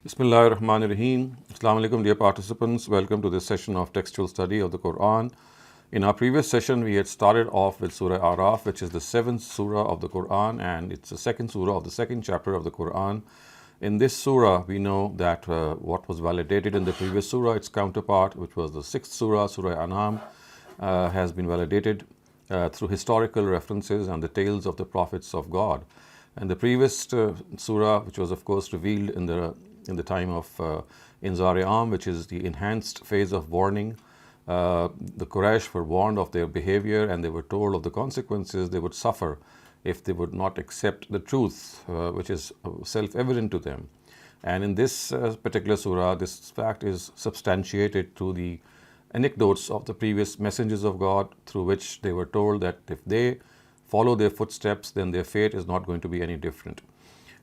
Bismillahirrahmanirrahim. Assalamu alaikum, dear participants. Welcome to this session of textual study of the Quran. In our previous session, we had started off with Surah Araf, which is the 7th surah of the Quran, and it's the second surah of the second chapter of the Quran. In this surah, we know that what was validated in the previous surah, its counterpart, which was the 6th surah, Surah An'am, has been validated through historical references and the tales of the prophets of God. And the previous surah, which was of course revealed in the time of Inzar-e-Am, which is the enhanced phase of warning, the Quraysh were warned of their behavior and they were told of the consequences they would suffer if they would not accept the truth, which is self-evident to them. And in this particular surah, this fact is substantiated through the anecdotes of the previous messengers of God, through which they were told that if they follow their footsteps, then their fate is not going to be any different.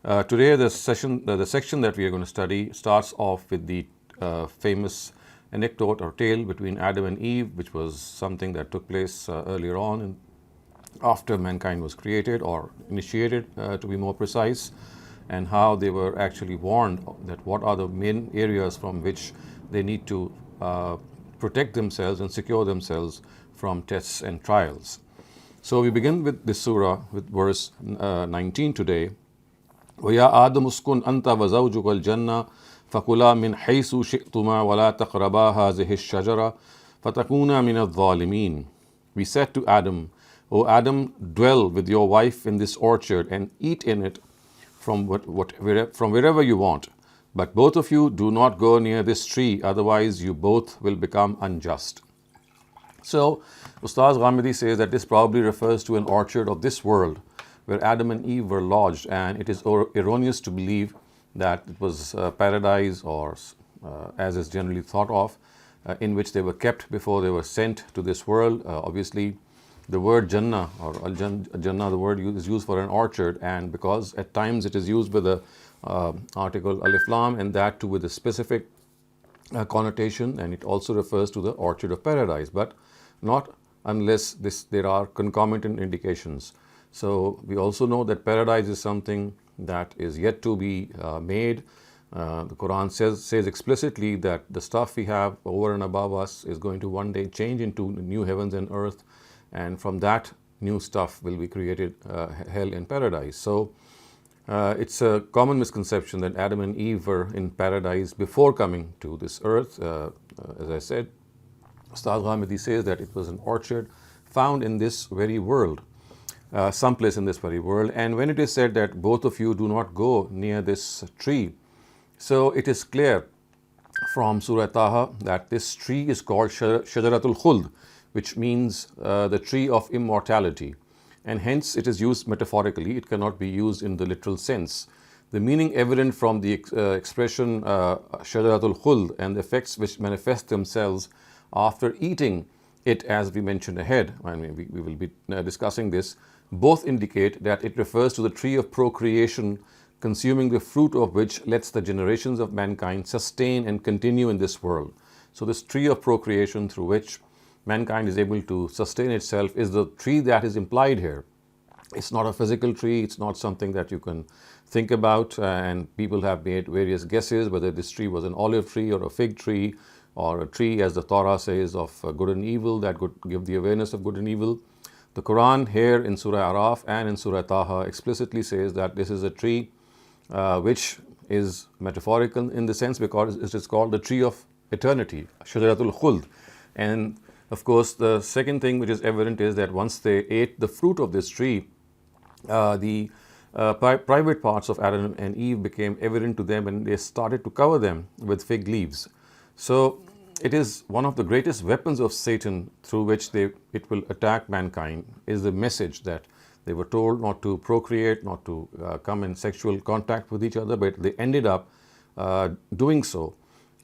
Today, the section that we are going to study starts off with the famous anecdote or tale between Adam and Eve, which was something that took place earlier on after mankind was created or initiated, to be more precise, and how they were actually warned that what are the main areas from which they need to protect themselves and secure themselves from tests and trials. So we begin with this surah with verse 19 today. وَيَا آدَمُ اسْكُنْ أَنْتَ وَزَوْجُكَ الْجَنَّةَ فَكُلَا مِنْ حَيْثُ شِئْتُمَا وَلَا تَقْرَبَا هَٰذِهِ الشَّجَرَةَ فَتَكُونَا مِنَ الظَّالِمِينَ. We said to Adam, O Adam, dwell with your wife in this orchard and eat in it from wherever you want. But both of you do not go near this tree, otherwise you both will become unjust. So, Ustaz Ghamidi says that this probably refers to an orchard of this world where Adam and Eve were lodged, and it is erroneous to believe that it was paradise or as is generally thought of, in which they were kept before they were sent to this world. Obviously, the word Jannah or Al-Jannah, the word is used for an orchard, and because at times it is used with the article Alif Lam, and that too with a specific connotation, and it also refers to the orchard of paradise, but not unless there are concomitant indications. So we also know that paradise is something that is yet to be made. The Quran says explicitly that the stuff we have over and above us is going to one day change into new heavens and earth, and from that new stuff will be created hell and paradise. So it's a common misconception that Adam and Eve were in paradise before coming to this earth. As I said, Ustaz Ghamidi says that it was an orchard found in this very world. Someplace in this very world. And when it is said that both of you do not go near this tree, so it is clear from Surah Taha that this tree is called Shajaratul Khuld, which means the tree of immortality, and hence it is used metaphorically. It cannot be used in the literal sense. The meaning evident from the expression Shajaratul Khuld and the effects which manifest themselves after eating it, as we mentioned ahead, I mean, we will be discussing this, both indicate that it refers to the tree of procreation, consuming the fruit of which lets the generations of mankind sustain and continue in this world. So this tree of procreation through which mankind is able to sustain itself is the tree that is implied here. It's not a physical tree, it's not something that you can think about, and people have made various guesses whether this tree was an olive tree or a fig tree or a tree, as the Torah says, of good and evil that could give the awareness of good and evil. The Quran here in Surah Araf and in Surah Taha explicitly says that this is a tree which is metaphorical in the sense because it is called the tree of eternity, Shajaratul Khuld. And of course, the second thing which is evident is that once they ate the fruit of this tree, the private parts of Adam and Eve became evident to them, and they started to cover them with fig leaves. So it is one of the greatest weapons of Satan through which it will attack mankind, is the message that they were told not to procreate, not to come in sexual contact with each other, but they ended up doing so.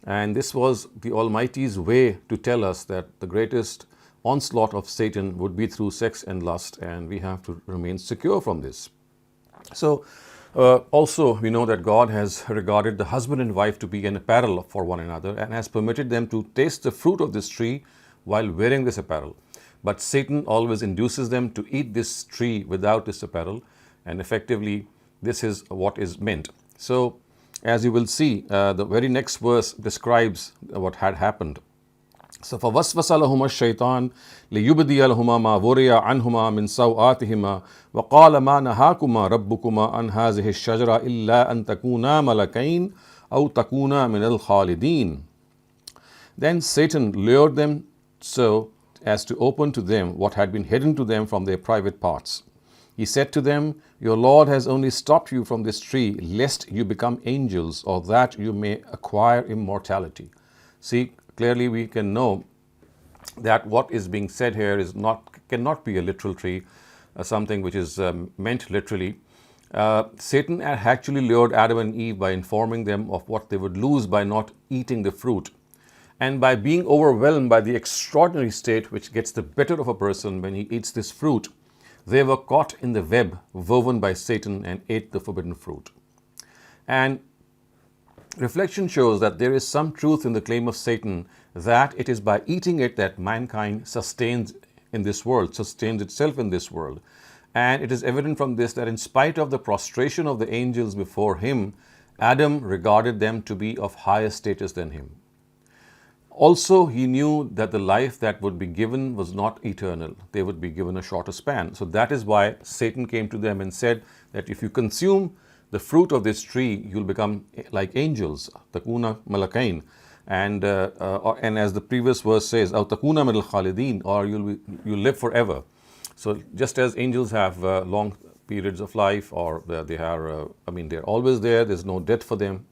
And this was the Almighty's way to tell us that the greatest onslaught of Satan would be through sex and lust, and we have to remain secure from this. So also, we know that God has regarded the husband and wife to be an apparel for one another and has permitted them to taste the fruit of this tree while wearing this apparel. But Satan always induces them to eat this tree without this apparel, and effectively this is what is meant. So as you will see, the very next verse describes what had happened. So فَوَسْوَسَ لَهُمَا الشَّيْطَانُ لِيُبْدِيَ لَهُمَا مَا وُرِيَ عَنْهُمَا مِنْ سَوْآتِهِمَا وَقَالَ مَا نَهَاكُمَا رَبُّكُمَا عَنْ هَذِهِ الشَّجَرَةِ إِلَّا أَن تَكُونَا مَلَكَيْنِ أَوْ تَكُونَا مِنَ الْخَالِدِينَ. Then Satan lured them so as to open to them what had been hidden to them from their private parts. He said to them, "Your Lord has only stopped you from this tree, lest you become angels, or that you may acquire immortality." See, clearly we can know that what is being said here cannot be a literal tree, something which is meant literally. Satan had actually lured Adam and Eve by informing them of what they would lose by not eating the fruit, and by being overwhelmed by the extraordinary state which gets the better of a person when he eats this fruit. They were caught in the web woven by Satan and ate the forbidden fruit. And reflection shows that there is some truth in the claim of Satan that it is by eating it that mankind sustains in this world, sustains itself in this world. And it is evident from this that in spite of the prostration of the angels before him, Adam regarded them to be of higher status than him. Also, he knew that the life that would be given was not eternal. They would be given a shorter span. So that is why Satan came to them and said that if you consume the fruit of this tree, you'll become like angels, takuna malakain, and as the previous verse says, "Aw takuna min al-khalidin," or you'll live forever. So just as angels have long periods of life, or they're always there. There's no death for them.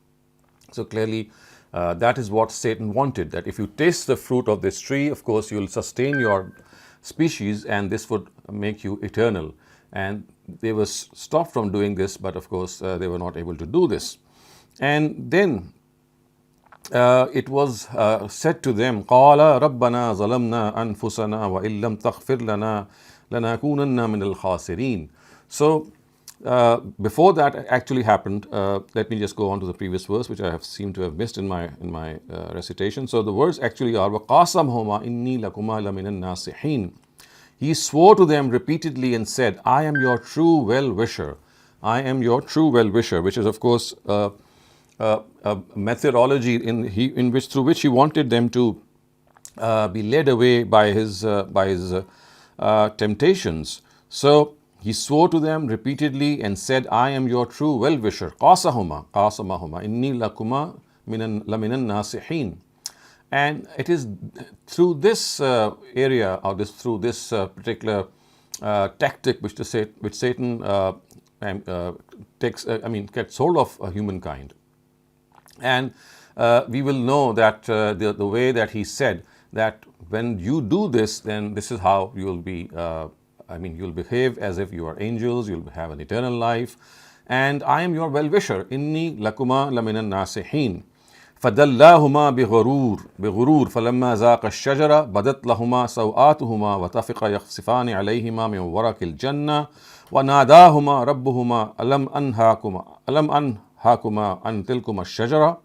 So clearly, that is what Satan wanted. That if you taste the fruit of this tree, of course, you'll sustain your species, and this would make you eternal. And they were stopped from doing this, but of course they were not able to do this. And then it was said to them, قَالَ رَبَّنَا ظَلَمْنَا أَنفُسَنَا وَإِن لَمْ تَغْفِرْ لَنَا لَنَكُونَنَّ مِنَ الْخَاسِرِينَ. So before that actually happened, let me just go on to the previous verse, which I have seemed to have missed in my recitation. So the words actually are وَقَاسَمْهُمَا إِنِّي لَكُمَا لَمِنَ النَّاصِحِينَ. He swore to them repeatedly and said, "I am your true well-wisher. I am your true well-wisher," which is of course a methodology through which he wanted them to be led away by his temptations. So he swore to them repeatedly and said, "I am your true well-wisher." قَاسَمَهُمَا إِنِّي لَكُمَا لَمِنَ النَّاصِحِينَ. And it is through this area, or through this particular tactic which Satan gets hold of humankind. And we will know that the way that he said that when you do this, then this is how you will be. You'll behave as if you are angels. You'll have an eternal life, and I am your well-wisher. Inni lakuma laminan nasihin. فَدَلَّاهُمَا بِغُرُورٍ فَلَمَّا ذَاقَ الشَّجَرَةَ بَدَتْ لَهُمَا سَوْآتُهُمَا وَطَفِقَا يَخْصِفَانِ عَلَيْهِمَا مِنْ وَرَقِ الْجَنَّةِ وَنَادَاهُمَا رَبُّهُمَا أَلَمْ أَنْهَاكُمَا عَنْ تِلْكُمَا الشَّجَرَةِ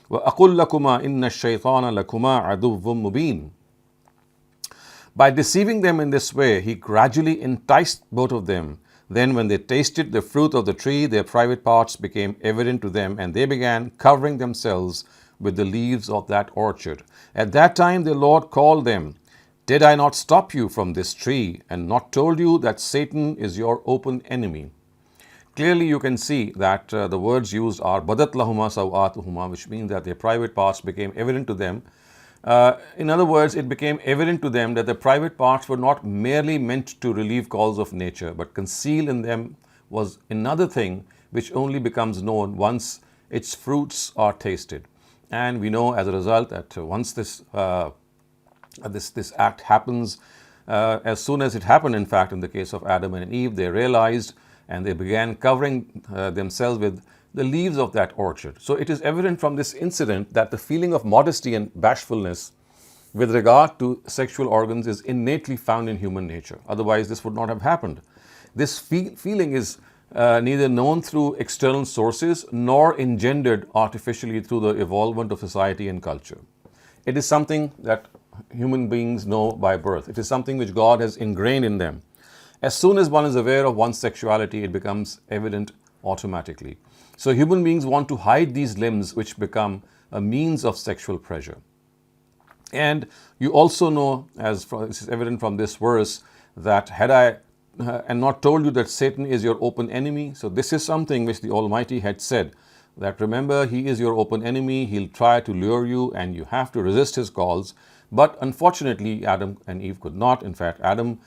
وَأَقُلْ لَكُمَا إِنَّ الشَّيْطَانَ لَكُمَا عَدُوٌّ مُبِينٌ. By deceiving them in this way, he gradually enticed both of them. Then when they tasted the fruit of the tree, their private parts became evident to them, and they began covering themselves with the leaves of that orchard. At that time the Lord called them, "Did I not stop you from this tree, and not told you that Satan is your open enemy?" Clearly you can see that the words used are badat lahuma sawatuhuma, which means that their private parts became evident to them. In other words, it became evident to them that the private parts were not merely meant to relieve calls of nature, but concealed in them was another thing which only becomes known once its fruits are tasted. And we know as a result that once this act happens, as soon as it happened, in fact, in the case of Adam and Eve, they realized and they began covering themselves with the leaves of that orchard. So it is evident from this incident that the feeling of modesty and bashfulness with regard to sexual organs is innately found in human nature. Otherwise, this would not have happened. This feeling is neither known through external sources nor engendered artificially through the evolvement of society and culture. It is something that human beings know by birth. It is something which God has ingrained in them. As soon as one is aware of one's sexuality, it becomes evident automatically. So human beings want to hide these limbs, which become a means of sexual pleasure. And you also know, as this is evident from this verse, that had I and not told you that Satan is your open enemy. So this is something which the Almighty had said, that remember, he is your open enemy, he'll try to lure you and you have to resist his calls. But unfortunately, Adam and Eve could not. In fact, Adam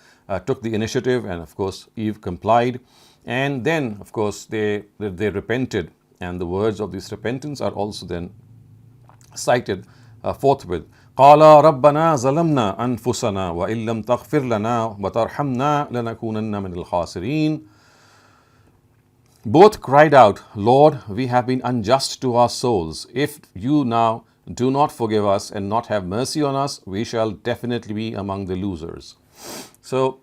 took the initiative, and of course Eve complied. And then of course they repented, and the words of this repentance are also then cited forthwith. قَالَا رَبَّنَا ظَلَمْنَا أَنفُسَنَا وَإِن لَّمْ تَغْفِرْ لَنَا وَتَرْحَمْنَا لَنَكُونَنَّ مِنَ الْخَاسِرِينَ. Both cried out, Lord, we have been unjust to our souls. If you now do not forgive us and not have mercy on us, we shall definitely be among the losers. So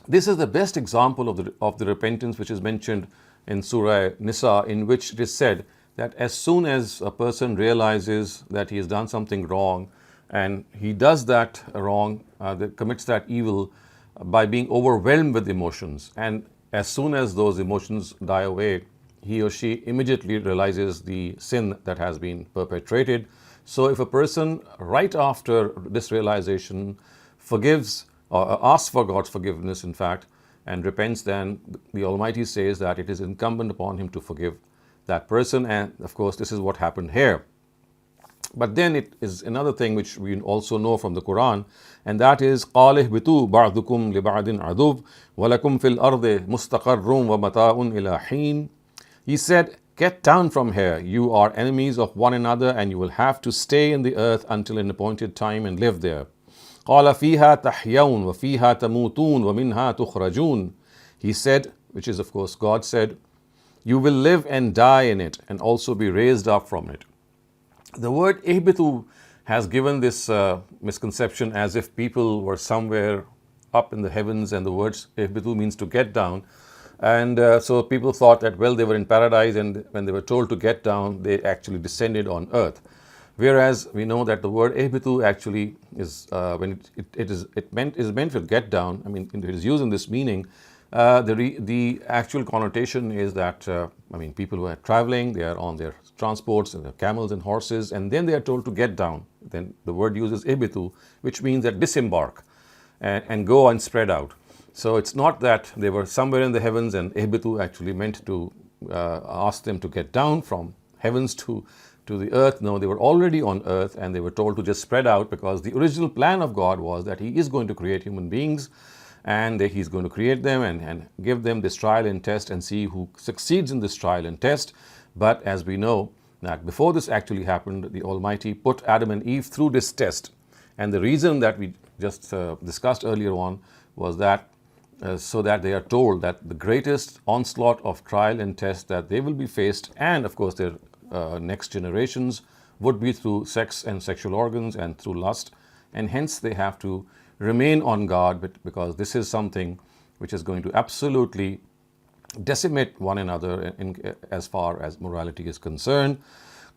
this is the best example of the repentance which is mentioned in Surah Nisa, in which it is said that as soon as a person realizes that he has done something wrong, and he does that wrong, commits that evil by being overwhelmed with emotions, and as soon as those emotions die away, he or she immediately realizes the sin that has been perpetrated. So if a person right after this realization forgives or asks for God's forgiveness, in fact, and repents, then the Almighty says that it is incumbent upon him to forgive that person. And of course this is what happened here. But then it is another thing which we also know from the Quran, and that is قَالِ اهْبِطُوا بَعْضُكُمْ لِبَعْضٍ عَدُوٌّ وَلَكُمْ فِي الْأَرْضِ مُسْتَقَرٌّ وَمَتَاعٌ إِلَى حِينٍ. He said, get down from here, you are enemies of one another, and you will have to stay in the earth until an appointed time and live there. قَالَ فِيهَا تَحْيَوْنَ وَفِيهَا تَمُوتُونَ وَمِنْهَا تُخْرَجُونَ. He said, which is of course God said, you will live and die in it and also be raised up from it. The word ihbitu has given this misconception as if people were somewhere up in the heavens, and the word ihbitu means to get down. And so people thought that, well, they were in paradise, and when they were told to get down, they actually descended on earth. Whereas we know that the word ihbitu actually is, when it is meant to get down, I mean, it is used in this meaning. The actual connotation is that, people who are traveling, they are on their transports, and their camels and horses, and then they are told to get down. Then the word uses ihbitu, which means that disembark and go and spread out. So it's not that they were somewhere in the heavens, and ihbitu actually meant to ask them to get down from heavens to the earth. No, they were already on earth, and they were told to just spread out, because the original plan of God was that He is going to create human beings, and that He's going to create them and give them this trial and test and see who succeeds in this trial and test. But as we know, that before this actually happened, the Almighty put Adam and Eve through this test. And the reason that we just discussed earlier on was that so that they are told that the greatest onslaught of trial and test that they will be faced, and of course their next generations, would be through sex and sexual organs and through lust. And hence they have to remain on guard, because this is something which is going to absolutely decimate one another as far as morality is concerned.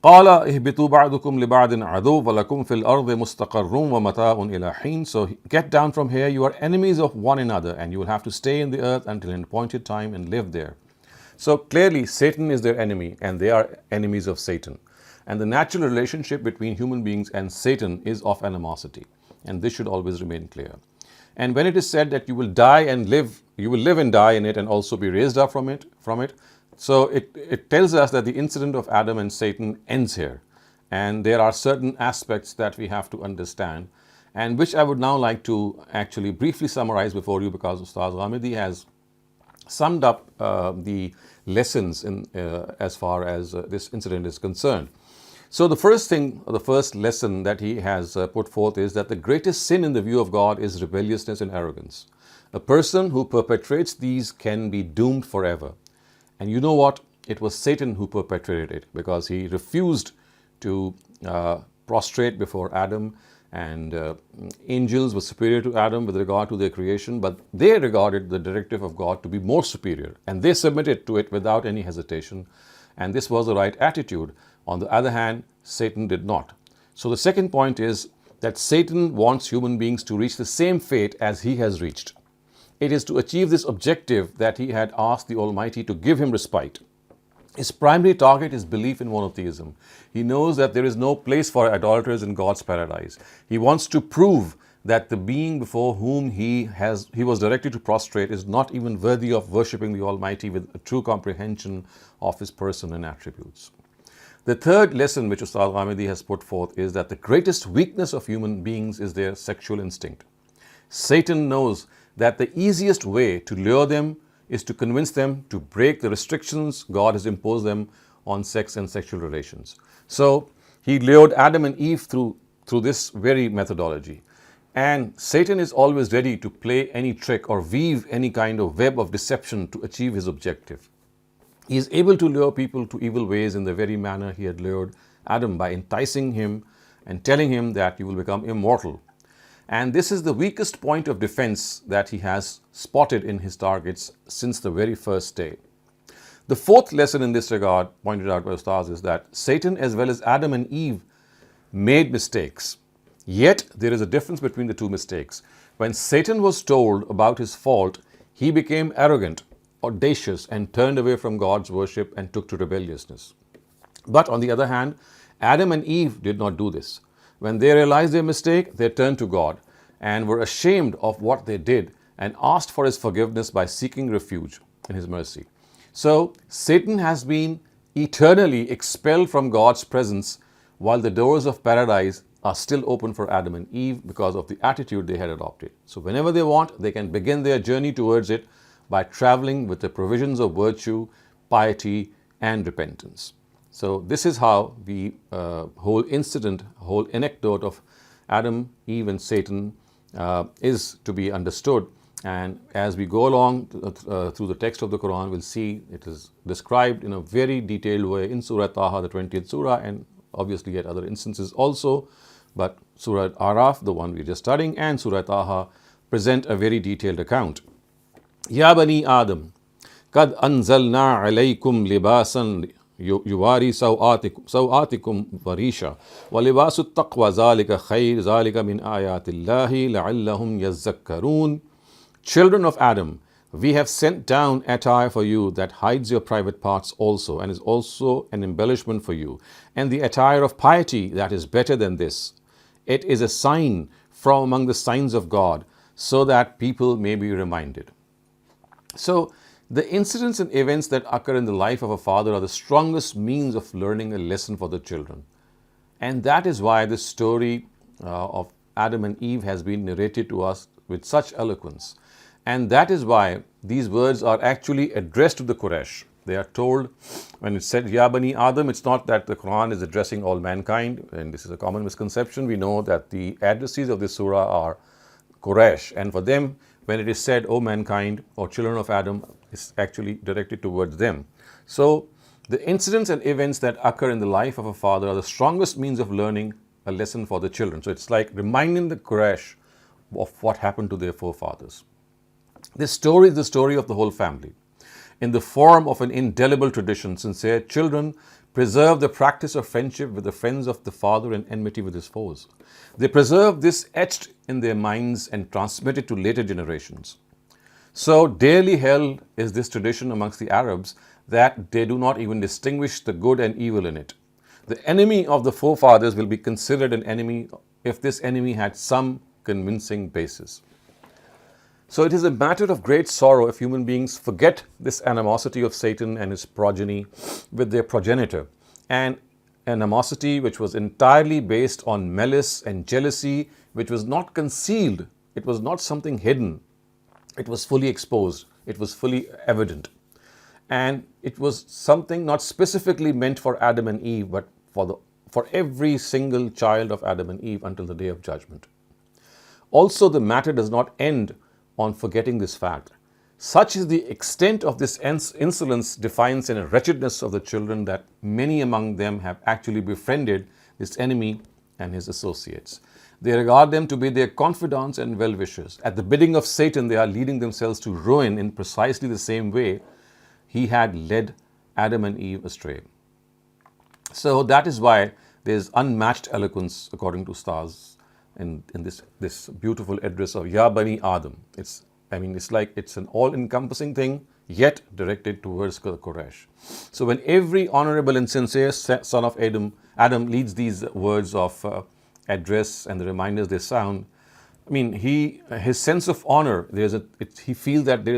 قَالَ اهْبِطُوا بَعْضُكُمْ لِبَعْضٍ عَدُوٌّ وَلَكُمْ فِي الْأَرْضِ مُسْتَقَرٌّ وَمَتَاعٌ إِلَى حِينٍ. So get down from here, you are enemies of one another, and you will have to stay in the earth until an appointed time and live there. So clearly Satan is their enemy, and they are enemies of Satan. And the natural relationship between human beings and Satan is of animosity, and this should always remain clear. And when it is said that you will die and live, you will live and die in it and also be raised up from it, so it tells us that the incident of Adam and Satan ends here. And there are certain aspects that we have to understand, and which I would now like to actually briefly summarize before you, because Ustaz Ghamidi has summed up the lessons as far as this incident is concerned. So the first lesson that he has put forth is that the greatest sin in the view of God is rebelliousness and arrogance. A person who perpetrates these can be doomed forever. And you know what? It was Satan who perpetrated it, because he refused to prostrate before Adam, and angels were superior to Adam with regard to their creation, but they regarded the directive of God to be more superior, and they submitted to it without any hesitation, and this was the right attitude. On the other hand, Satan did not. So the second point is that Satan wants human beings to reach the same fate as he has reached. it is to achieve this objective that he had asked the Almighty to give him respite. His primary target is belief in monotheism. He knows that there is no place for idolaters in God's paradise. He wants to prove that the being before whom he was directed to prostrate is not even worthy of worshipping the Almighty with a true comprehension of his person and attributes. The third lesson which Ustad Ghamidi has put forth is that the greatest weakness of human beings is their sexual instinct. Satan knows that the easiest way to lure them is to convince them to break the restrictions God has imposed them on sex and sexual relations. So he lured Adam and Eve through this very methodology. And Satan is always ready to play any trick or weave any kind of web of deception to achieve his objective. He is able to lure people to evil ways in the very manner he had lured Adam by enticing him and telling him that you will become immortal. And this is the weakest point of defense that he has spotted in his targets since the very first day. The fourth lesson in this regard, pointed out by Ustaz, is that Satan as well as Adam and Eve made mistakes. Yet there is a difference between the two mistakes. When Satan was told about his fault, he became arrogant, audacious, and turned away from God's worship and took to rebelliousness. But on the other hand, Adam and Eve did not do this. When they realized their mistake, they turned to God and were ashamed of what they did and asked for his forgiveness by seeking refuge in his mercy. So Satan has been eternally expelled from God's presence while the doors of paradise are still open for Adam and Eve because of the attitude they had adopted. So whenever they want, they can begin their journey towards it by traveling with the provisions of virtue, piety, and repentance. So this is how the whole incident, whole anecdote of Adam, Eve, and Satan is to be understood. And as we go along through the text of the Quran, we'll see it is described in a very detailed way in Surah Taha, the 20th Surah, and obviously at other instances also. But Surah Araf, the one we're just studying, and Surah Taha present a very detailed account. Ya Bani Adam, Qad anzalna alaykum libasan yuwari sawatikum varisha wa libasu taqwa zalika khair zalika min ayatillahi la'allahum yazzakkarun. Children of Adam, we have sent down attire for you that hides your private parts also and is also an embellishment for you, and the attire of piety that is better than this. It is a sign from among the signs of God so that people may be reminded. So the incidents and events that occur in the life of a father are the strongest means of learning a lesson for the children. And that is why this story of Adam and Eve has been narrated to us with such eloquence. And that is why these words are actually addressed to the Quraysh. They are told, when it's said, Ya Bani Adam, it's not that the Quran is addressing all mankind, and this is a common misconception. We know that the addressees of this surah are Quraysh, and for them, when it is said, O mankind, or children of Adam, it's actually directed towards them. So, the incidents and events that occur in the life of a father are the strongest means of learning a lesson for the children. So, it's like reminding the Quraysh of what happened to their forefathers. This story is the story of the whole family. In the form of an indelible tradition, sincere children preserve the practice of friendship with the friends of the father and enmity with his foes. They preserve this etched in their minds and transmit it to later generations. So dearly held is this tradition amongst the Arabs that they do not even distinguish the good and evil in it. The enemy of the forefathers will be considered an enemy if this enemy had some convincing basis. So it is a matter of great sorrow if human beings forget this animosity of Satan and his progeny with their progenitor, and animosity which was entirely based on malice and jealousy, which was not concealed. It was not something hidden. It was fully exposed. It was fully evident. And it was something not specifically meant for Adam and Eve, but for every single child of Adam and Eve until the day of judgment. Also, the matter does not end on forgetting this fact. Such is the extent of this insolence, defiance, and wretchedness of the children that many among them have actually befriended this enemy and his associates. They regard them to be their confidants and well-wishers. At the bidding of Satan, they are leading themselves to ruin in precisely the same way he had led Adam and Eve astray. So that is why there is unmatched eloquence, according to Ustaz, in this beautiful address of Ya Bani Adam. It's I mean, it's like it's an all-encompassing thing, yet directed towards the Quraysh. So when every honorable and sincere son of Adam leads these words of address and the reminders they sound, I mean, his sense of honor, he feels that there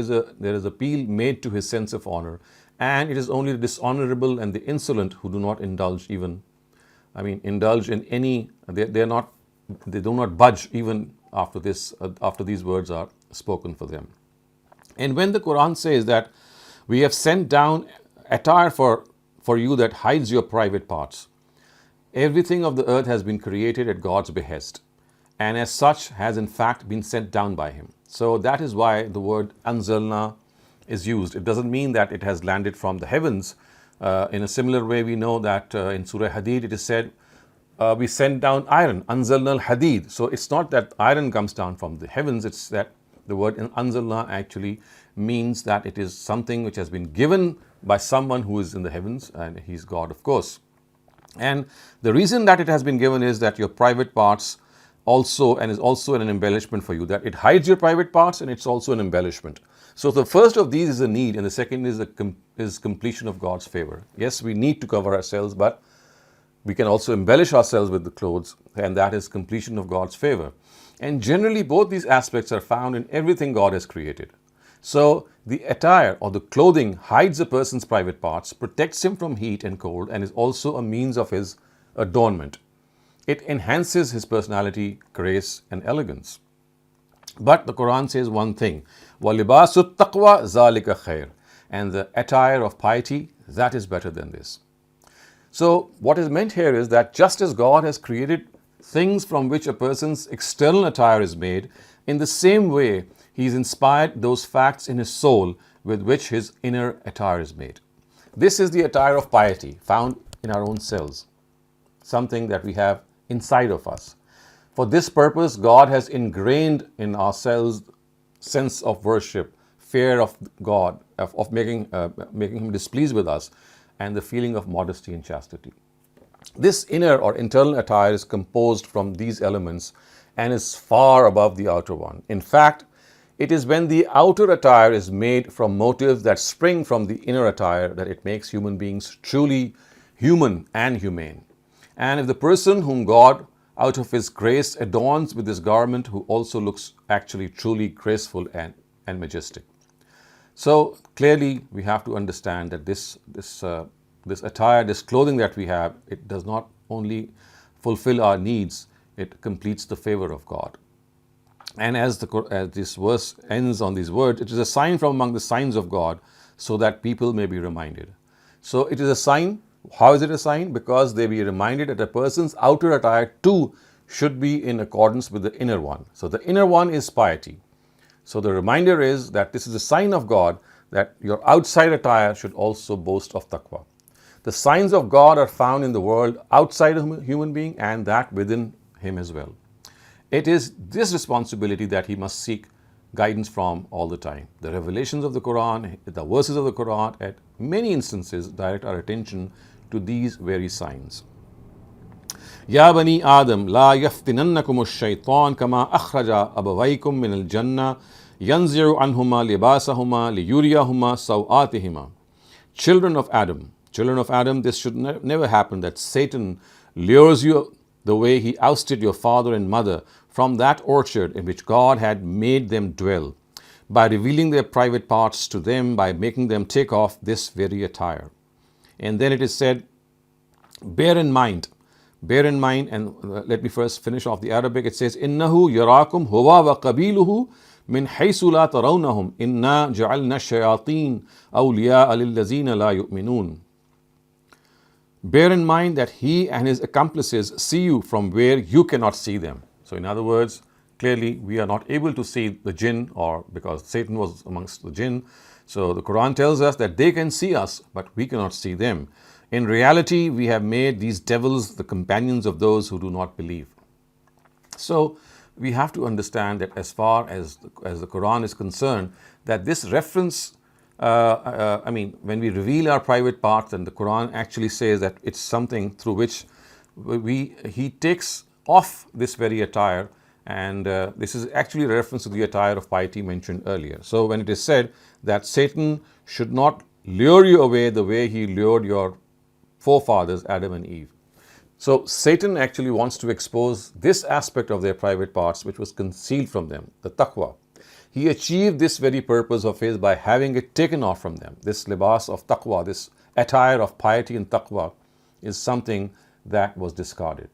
is appeal made to his sense of honor, and it is only the dishonorable and the insolent who do not indulge in any. They do not budge even after these words are spoken for them. And when the Quran says that we have sent down attire for you that hides your private parts, everything of the earth has been created at God's behest, and as such has in fact been sent down by Him. So that is why the word anzalna is used. It doesn't mean that it has landed from the heavens. In a similar way, we know that in Surah Hadid it is said, we send down iron, anzalna al-hadid. So it's not that iron comes down from the heavens, it's that the word anzalna actually means that it is something which has been given by someone who is in the heavens, and He's God, of course. And the reason that it has been given is that your private parts also, and is also an embellishment for you, that it hides your private parts and it's also an embellishment. So the first of these is a need, and the second is completion of God's favor. Yes, we need to cover ourselves, but we can also embellish ourselves with the clothes, and that is completion of God's favor. And generally, both these aspects are found in everything God has created. So the attire or the clothing hides a person's private parts, protects him from heat and cold, and is also a means of his adornment. It enhances his personality, grace, and elegance. But the Quran says one thing, وَلِبَاسُ التَّقْوَى ذَلِكَ خَيْرٌ, and the attire of piety, that is better than this. So what is meant here is that just as God has created things from which a person's external attire is made, in the same way He's inspired those facts in his soul with which his inner attire is made. This is the attire of piety found in our own selves, something that we have inside of us. For this purpose, God has ingrained in ourselves sense of worship, fear of God, of making Him displeased with us, and the feeling of modesty and chastity. This inner or internal attire is composed from these elements and is far above the outer one. In fact, it is when the outer attire is made from motives that spring from the inner attire that it makes human beings truly human and humane. And if the person whom God, out of His grace, adorns with this garment, who also looks actually truly graceful and majestic. So clearly, we have to understand that this attire, this clothing that we have, it does not only fulfill our needs, it completes the favor of God. And as this verse ends on these words, it is a sign from among the signs of God, so that people may be reminded. So it is a sign. How is it a sign? Because they be reminded that a person's outer attire too should be in accordance with the inner one. So the inner one is piety. So the reminder is that this is a sign of God, that your outside attire should also boast of taqwa. The signs of God are found in the world outside of a human being and that within him as well. It is this responsibility that he must seek guidance from all the time. The revelations of the Quran, the verses of the Quran, at many instances direct our attention to these very signs. Ya bani Adam, la yaftinannakum ash-shaytan kama akhraja abawaykum min al-jannah yanzi'u anhuma libasahuma liyuriyahuma sawatihima. Children of Adam, this should never happen, that Satan lures you the way he ousted your father and mother from that orchard in which God had made them dwell, by revealing their private parts to them, by making them take off this very attire. And then it is said, bear in mind, and let me first finish off the Arabic. It says, Innahu yarakum huwa wa qabiluhu min haythu la tarawnahum inna ja'alna shayateen awliya'a lillazina la yu'minun. Bear in mind that he and his accomplices see you from where you cannot see them. So in other words, clearly we are not able to see the jinn, or because Satan was amongst the jinn. So the Quran tells us that they can see us, but we cannot see them. In reality, we have made these devils the companions of those who do not believe. So we have to understand that as far as the Quran is concerned, that this reference, when we reveal our private parts, and the Quran actually says that it's something through which he takes off this very attire And this is actually a reference to the attire of piety mentioned earlier. So when it is said that Satan should not lure you away the way he lured your forefathers, Adam and Eve. So Satan actually wants to expose this aspect of their private parts which was concealed from them, the taqwa. He achieved this very purpose of his by having it taken off from them. This libas of taqwa, this attire of piety and taqwa is something that was discarded.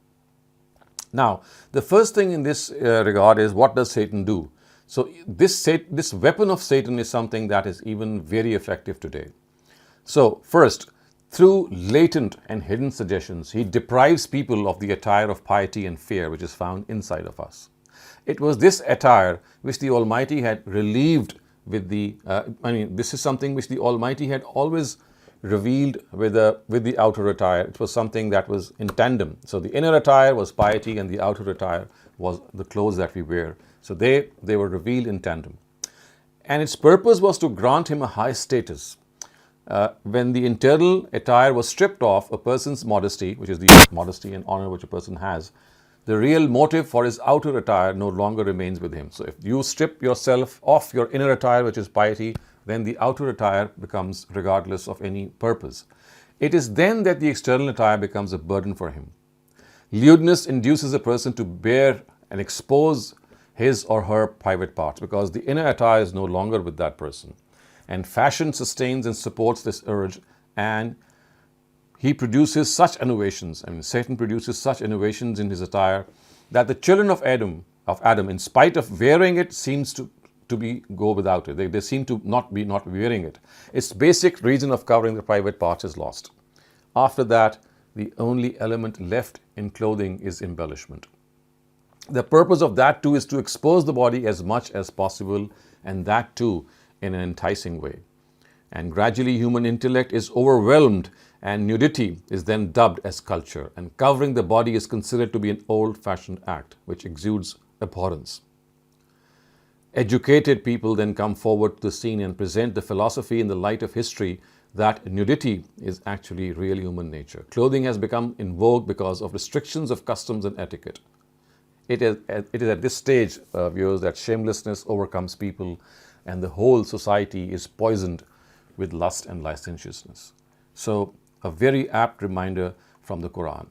Now, the first thing in this regard is, what does Satan do? So this weapon of Satan is something that is even very effective today. So first, through latent and hidden suggestions, he deprives people of the attire of piety and fear which is found inside of us. It was this attire which the Almighty had relieved with this is something which the Almighty had always revealed with the outer attire. It was something that was in tandem. So the inner attire was piety and the outer attire was the clothes that we wear. So they were revealed in tandem. And its purpose was to grant him a high status. When the internal attire was stripped off, a person's modesty, which is the modesty and honor which a person has, the real motive for his outer attire no longer remains with him. So if you strip yourself off your inner attire, which is piety, then the outer attire becomes regardless of any purpose. It is then that the external attire becomes a burden for him. Lewdness induces a person to bear and expose his or her private parts because the inner attire is no longer with that person. And fashion sustains and supports this urge, and he produces such innovations, Satan produces such innovations in his attire that the children of Adam, in spite of wearing it, seems to go without it. They seem to not wearing it. Its basic reason of covering the private parts is lost. After that, the only element left in clothing is embellishment. The purpose of that too is to expose the body as much as possible, and that too in an enticing way. And gradually human intellect is overwhelmed and nudity is then dubbed as culture, and covering the body is considered to be an old-fashioned act which exudes abhorrence. Educated people then come forward to the scene and present the philosophy in the light of history that nudity is actually real human nature. Clothing has become in vogue because of restrictions of customs and etiquette. It is at this stage, viewers, that shamelessness overcomes people and the whole society is poisoned with lust and licentiousness. So, a very apt reminder from the Quran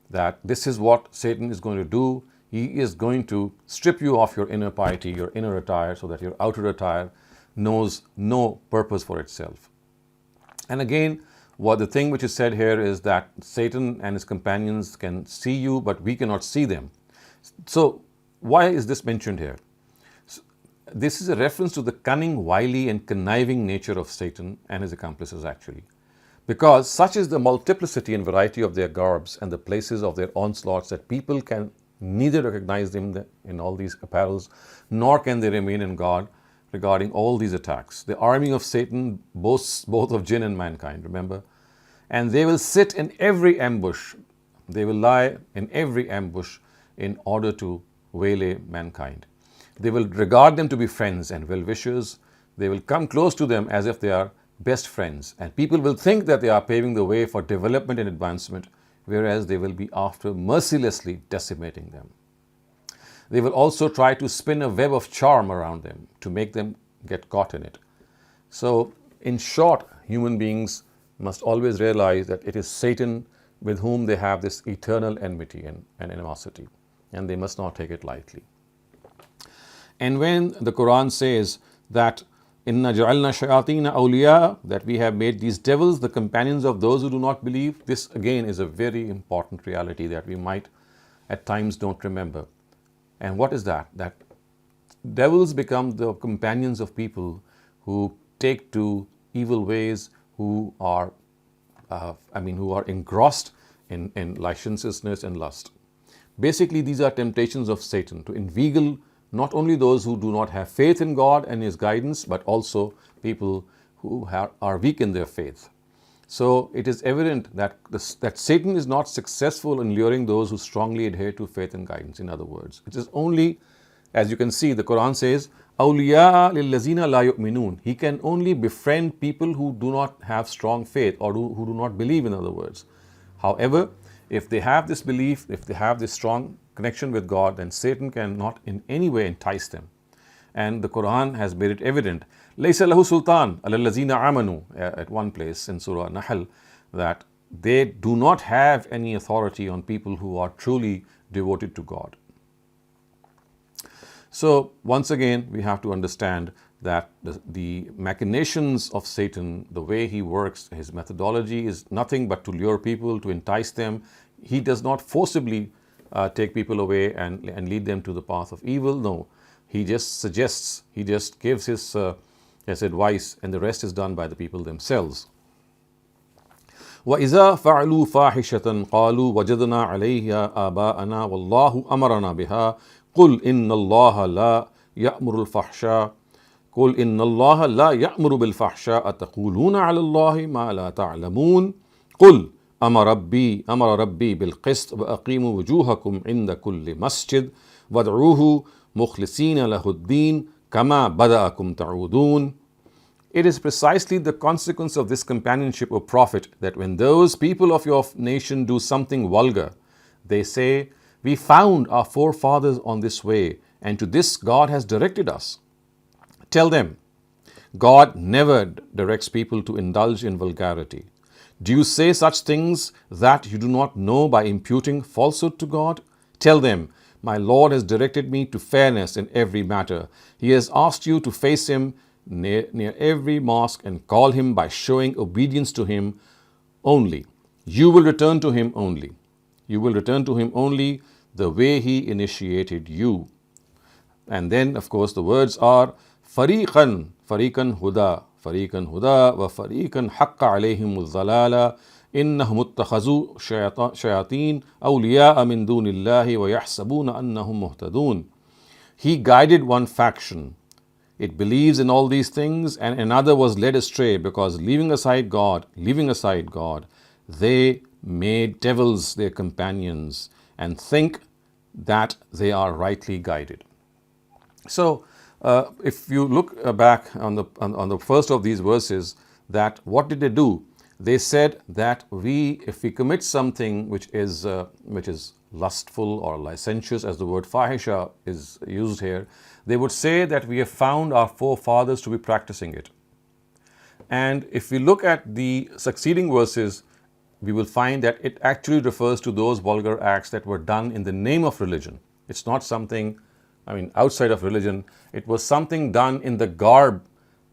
that this is what Satan is going to do. He is going to strip you of your inner piety, your inner attire, so that your outer attire knows no purpose for itself. And again, the thing which is said here is that Satan and his companions can see you, but we cannot see them. So, why is this mentioned here? This is a reference to the cunning, wily and conniving nature of Satan and his accomplices actually. Because such is the multiplicity and variety of their garbs and the places of their onslaughts that people can neither recognize them in all these apparels, nor can they remain in God regarding all these attacks. The army of Satan boasts both of jinn and mankind, remember? And they will sit in every ambush. They will lie in every ambush in order to waylay mankind. They will regard them to be friends and well-wishers. They will come close to them as if they are best friends. And people will think that they are paving the way for development and advancement, whereas they will be after mercilessly decimating them. They will also try to spin a web of charm around them to make them get caught in it. So, in short, human beings must always realize that it is Satan with whom they have this eternal enmity and animosity, and they must not take it lightly. And when the Quran says that Inna ja'alna shayatina awliya, that we have made these devils the companions of those who do not believe, this again is a very important reality that we might at times don't remember. And what is that? That devils become the companions of people who take to evil ways, who are engrossed in licentiousness and lust. Basically, these are temptations of Satan to inveigle not only those who do not have faith in God and His guidance, but also people who are weak in their faith. So it is evident that Satan is not successful in luring those who strongly adhere to faith and guidance. In other words, it is only, as you can see, the Quran says, "Awliya lillazina la yu'minun." He can only befriend people who do not have strong faith or who do not believe. In other words, however, if they have this belief, if they have this strong connection with God, then Satan cannot in any way entice them. And the Quran has made it evident. لَيْسَ لَهُ سُلْطَانٌ عَلَى الَّذِينَ آمَنُوا, at one place in Surah Nahl, that they do not have any authority on people who are truly devoted to God. So once again, we have to understand that the machinations of Satan, the way he works, his methodology is nothing but to lure people, to entice them. He does not forcibly take people away and lead them to the path of evil. No, he just suggests, he just gives his advice, and the rest is done by the people themselves. وَإِذَا فَعَلُوا فَاحِشَةً قَالُوا وَجَدْنَا عَلَيْهَا آبَاءَنَا وَاللَّهُ أَمَرَنَا بِهَا قُلْ إِنَّ اللَّهَ لَا يَأْمُرُ الْفَحْشَاءَ قُلْ إِنَّ اللَّهَ لَا يَأْمُرُ بِالْفَحْشَاءِ أَتَقُولُونَ عَلَى اللَّهِ مَا لَا تَعْلَمُونَ قُلْ أَمَرَ رَبِّي بِالْقِسْطِ وَأَقِيمُوا وُجُوهَكُمْ عِنْدَ كُلِّ مَسْجِدٍ وَادْعُوهُ مُخْلِصِينَ لَهُ الدِّينَ كَمَا بَدَأَكُمْ تَعُودُونَ. It is precisely the consequence of this companionship, O Prophet, that when those people of your nation do something vulgar, they say, "We found our forefathers on this way, and to this God has directed us." Tell them, God never directs people to indulge in vulgarity. Do you say such things that you do not know by imputing falsehood to God? Tell them, my Lord has directed me to fairness in every matter. He has asked you to face Him near every mosque and call Him by showing obedience to Him only. You will return to Him only. You will return to Him only the way He initiated you. And then, of course, the words are فَرِيقًا هُدَى وَفَرِيقًا حَقَّ عَلَيْهِمُ الضَّلَالَةُ إِنَّهُمُ اتَّخَذُوا شَيَاطِينَ أَوْلِيَاءَ مِن دُونِ اللَّهِ وَيَحْسَبُونَ أَنَّهُمْ مُهْتَدُونَ. He guided one faction. It believes in all these things, and another was led astray because leaving aside God, they made devils their companions and think that they are rightly guided. So, if you look back on the first of these verses, that what did they do? They said that if we commit something which is lustful or licentious, as the word fahisha is used here, they would say that we have found our forefathers to be practicing it. And if we look at the succeeding verses, we will find that it actually refers to those vulgar acts that were done in the name of religion. It's not something, outside of religion. It was something done in the garb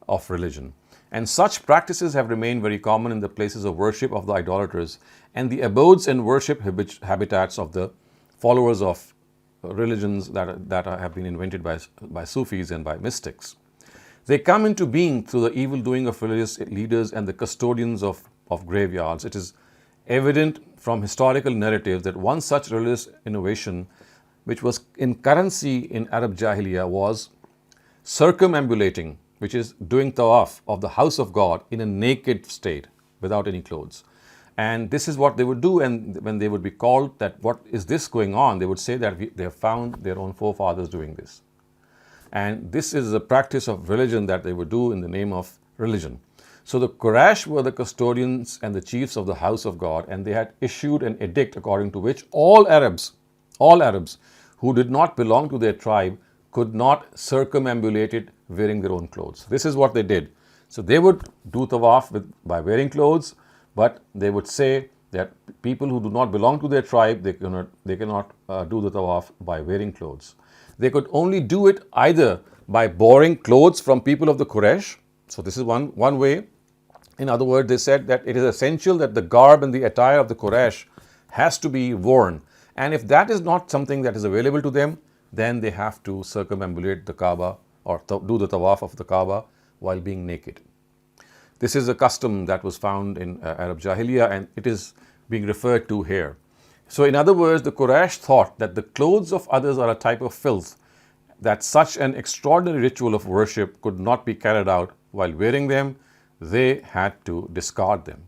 of religion. And such practices have remained very common in the places of worship of the idolaters and the abodes and worship habitats of the followers of religions that have been invented by Sufis and by mystics. They come into being through the evil doing of religious leaders and the custodians of graveyards. It is evident from historical narratives that one such religious innovation, which was in currency in Arab Jahiliyyah, was circumambulating, which is doing tawaf of the house of God in a naked state without any clothes. And this is what they would do, and when they would be called that what is this going on, they would say that they have found their own forefathers doing this. And this is a practice of religion that they would do in the name of religion. So the Quraysh were the custodians and the chiefs of the house of God, and they had issued an edict according to which all Arabs who did not belong to their tribe could not circumambulate it wearing their own clothes. This is what they did. So they would do tawaf by wearing clothes, but they would say that people who do not belong to their tribe, they cannot do the tawaf by wearing clothes. They could only do it either by borrowing clothes from people of the Quraysh. So this is one way. In other words, they said that it is essential that the garb and the attire of the Quraysh has to be worn. And if that is not something that is available to them, then they have to circumambulate the Kaaba or do the tawaf of the Kaaba while being naked. This is a custom that was found in Arab Jahiliyyah, and it is being referred to here. So in other words, the Quraysh thought that the clothes of others are a type of filth, that such an extraordinary ritual of worship could not be carried out while wearing them. They had to discard them.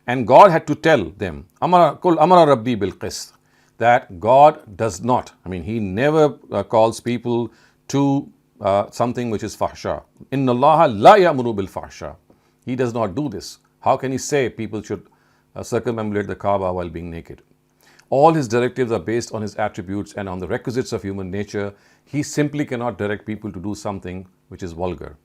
And God had to tell them, "Qul amara rabbi bil qist," that God does not, He never calls people to something which is fahsha. Inna Allaha la ya'muru bil fahsha. He does not do this. How can He say people should circumambulate the Kaaba while being naked? All his directives are based on his attributes and on the requisites of human nature. He simply cannot direct people to do something which is vulgar.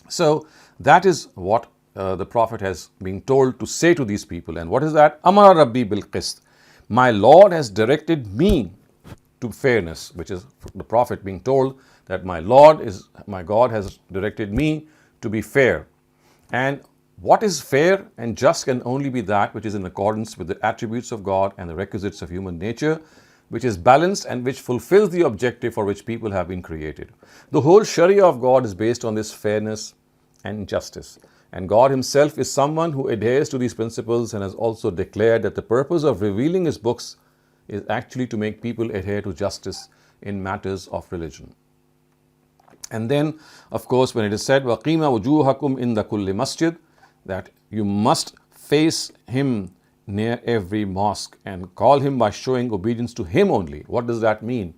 So that is what the Prophet has been told to say to these people. And what is that? Amara Rabbi bil Qist. My Lord has directed me to fairness, which is the Prophet being told that my God has directed me to be fair. And what is fair and just can only be that which is in accordance with the attributes of God and the requisites of human nature, which is balanced and which fulfills the objective for which people have been created. The whole Sharia of God is based on this fairness and justice. And God himself is someone who adheres to these principles and has also declared that the purpose of revealing his books is actually to make people adhere to justice in matters of religion. And then, of course, when it is said, وَقِيمَ وُجُوهَكُمْ إِنْدَ كُلِّ masjid, that you must face him near every mosque and call him by showing obedience to him only. What does that mean?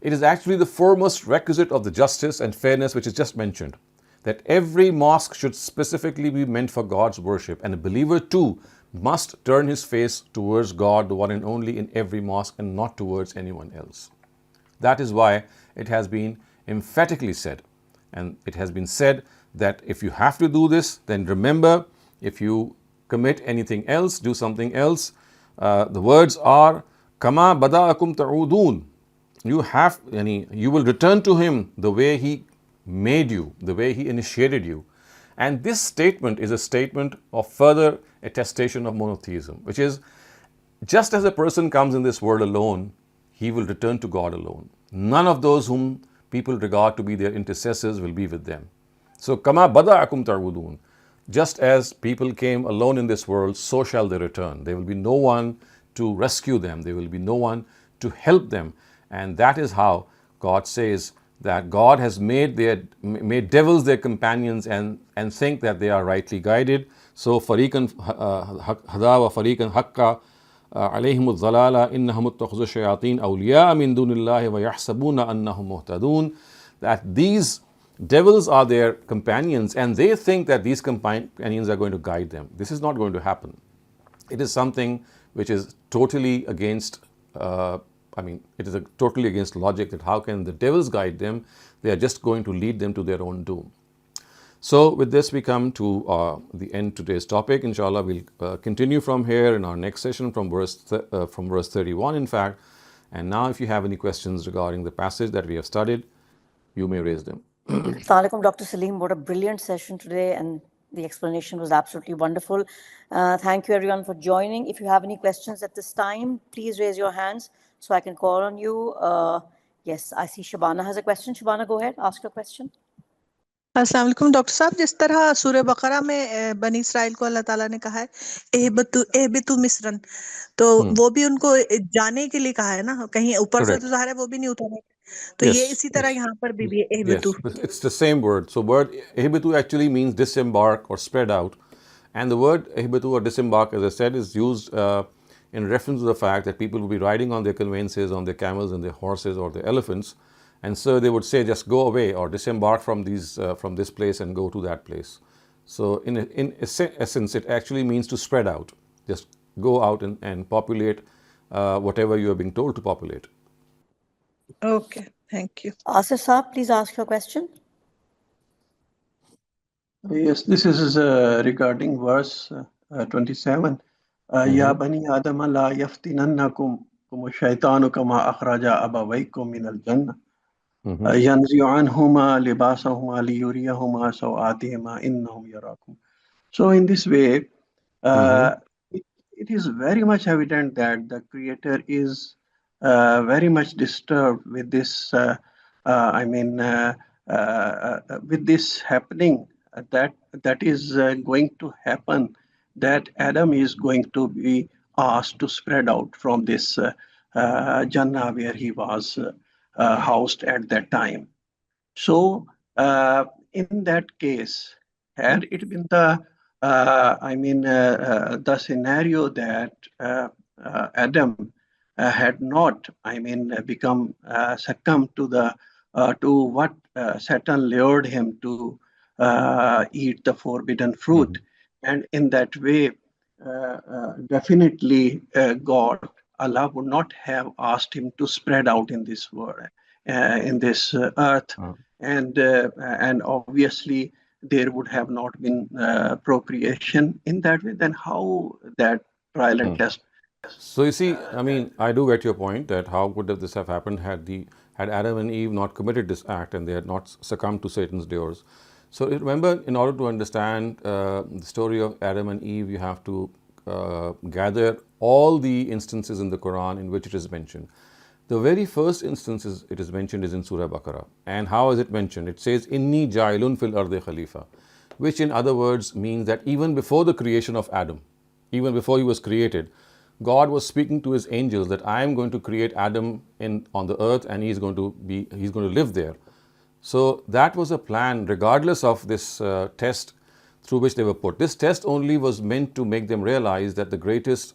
It is actually the foremost requisite of the justice and fairness which is just mentioned, that every mosque should specifically be meant for God's worship, and a believer too must turn his face towards God, the one and only, in every mosque and not towards anyone else. That is why it has been emphatically said, and it has been said that if you have to do this, then remember, if you commit anything else, do something else, the words are kama bada'akum ta'udun. You will return to him the way he made you, the way he initiated you. And this statement is a statement of further attestation of monotheism, which is, just as a person comes in this world alone, he will return to God alone. None of those whom people regard to be their intercessors will be with them. So, kama bada'akum ta'udun. Just as people came alone in this world, so shall they return. There will be no one to rescue them. There will be no one to help them. And that is how God says that God has made devils their companions and think that they are rightly guided. So, fariqan hada wa fariqan haqqa alayhim ad-dhalala innahum ittakhadhu shayatin awliya min dunillahi wa yahsabuna annahum muhtadun. That these devils are their companions and they think that these companions are going to guide them. This is not going to happen. It is something which is totally against it is totally against logic, that how can the devils guide them? They are just going to lead them to their own doom. So with this we come to the end of today's topic. Inshallah, we'll continue from here in our next session from verse 31 in fact. And now if you have any questions regarding the passage that we have studied, you may raise them. Assalamu alaikum, Dr. Saleem. What a brilliant session today, and the explanation was absolutely wonderful. Thank you everyone for joining. If you have any questions at this time, please raise your hands so I can call on you. Yes, I see Shabana has a question. Shabana, go ahead, ask your question. अस्सलाम वालेकुम doctor साहब, जिस तरह सूरह बकरा में बनी Israel को अल्लाह ताला ने कहा है एहबितु मिस्रन, तो वो भी उनको जाने के लिए कहा है ना, कहीं ऊपर से तो ज़ाहिर है वो भी नहीं उतरे, तो ये इसी तरह यहाँ पर भी है एहबितु. Yes, it's the same word. So word ehbitu actually means disembark or spread out, and the word ehbitu or disembark, as I said, is used in reference to the fact that people will be riding on their conveyances, on their camels and their horses or their elephants, and so they would say just go away or disembark from this place and go to that place. So in essence it actually means to spread out, just go out and populate whatever you are being told to populate. Okay, thank you. Asif Saab, please ask your question. Yes, this is regarding verse 27. Ya bani Adam la yaftinannakum shaytanu kama akhraja abawaykum min al-jannah. Yanzi'u anhuma libasahuma liyuriyahuma sawatihima innahum yarakum. So in this way, it is very much evident that the Creator is very much disturbed with this. With this happening, that is going to happen, that Adam is going to be asked to spread out from this Jannah where he was housed at that time. So in that case, had it been the scenario that Adam had not become succumbed to what Satan lured him to eat the forbidden fruit, and in that way definitely God Allah would not have asked him to spread out in this world, in this earth, and obviously there would have not been procreation in that way. Then how that trial and test? So you see, I mean, I do get your point that how could this have happened had Adam and Eve not committed this act and they had not succumbed to Satan's lures. So remember, in order to understand the story of Adam and Eve, you have to gather all the instances in the Quran in which it is mentioned. The very first instances it is mentioned is in Surah Baqarah. And how is it mentioned? It says, Inni ja'ilun fil ardi khalifa, which in other words means that even before the creation of Adam, even before he was created, God was speaking to his angels that I am going to create Adam on the earth and he's going to live there. So that was a plan regardless of this test through which they were put. This test only was meant to make them realize that the greatest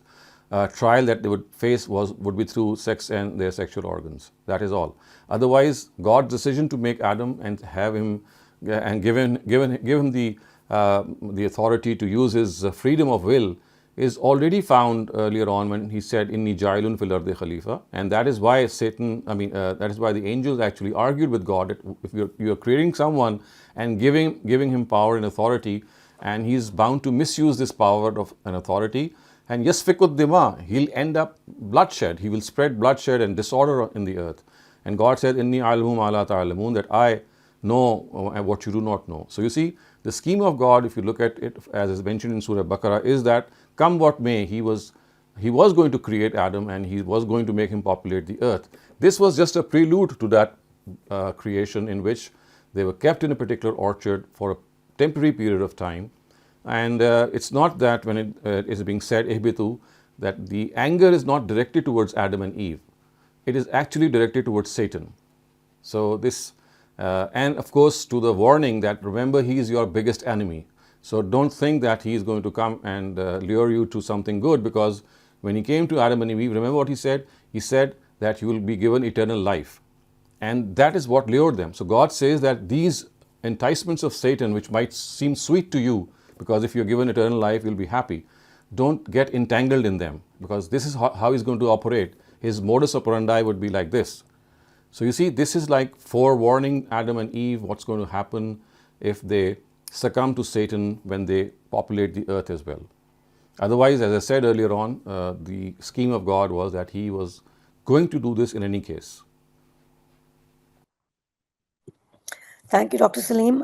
trial that they would face would be through sex and their sexual organs. That is all. Otherwise, God's decision to make Adam and have him and give him the authority to use his freedom of will is already found earlier on when he said, Inni ja'ilun fil ardi khalifa. And that is why that is why the angels actually argued with God that if you're creating someone and giving him power and authority, and he's bound to misuse this power of an authority, and yasfikud dima, he'll end up bloodshed. He will spread bloodshed and disorder in the earth. And God said, Inni a'lamu ma la ta'lamun, that I know what you do not know. So you see, the scheme of God, if you look at it as is mentioned in Surah Baqarah, is that come what may, he was going to create Adam and he was going to make him populate the earth. This was just a prelude to that creation in which they were kept in a particular orchard for a temporary period of time. And it's not that when it is being said, ihbitu, that the anger is not directed towards Adam and Eve. It is actually directed towards Satan. So this, and of course to the warning that remember he is your biggest enemy. So don't think that he is going to come and lure you to something good, because when he came to Adam and Eve, remember what he said? He said that you will be given eternal life. And that is what lured them. So God says that these enticements of Satan, which might seem sweet to you, because if you're given eternal life, you'll be happy. Don't get entangled in them, because this is how he's going to operate. His modus operandi would be like this. So you see, this is like forewarning Adam and Eve what's going to happen if they succumb to Satan when they populate the earth as well. Otherwise, as I said earlier on, the scheme of God was that he was going to do this in any case. Thank you, Dr. Saleem.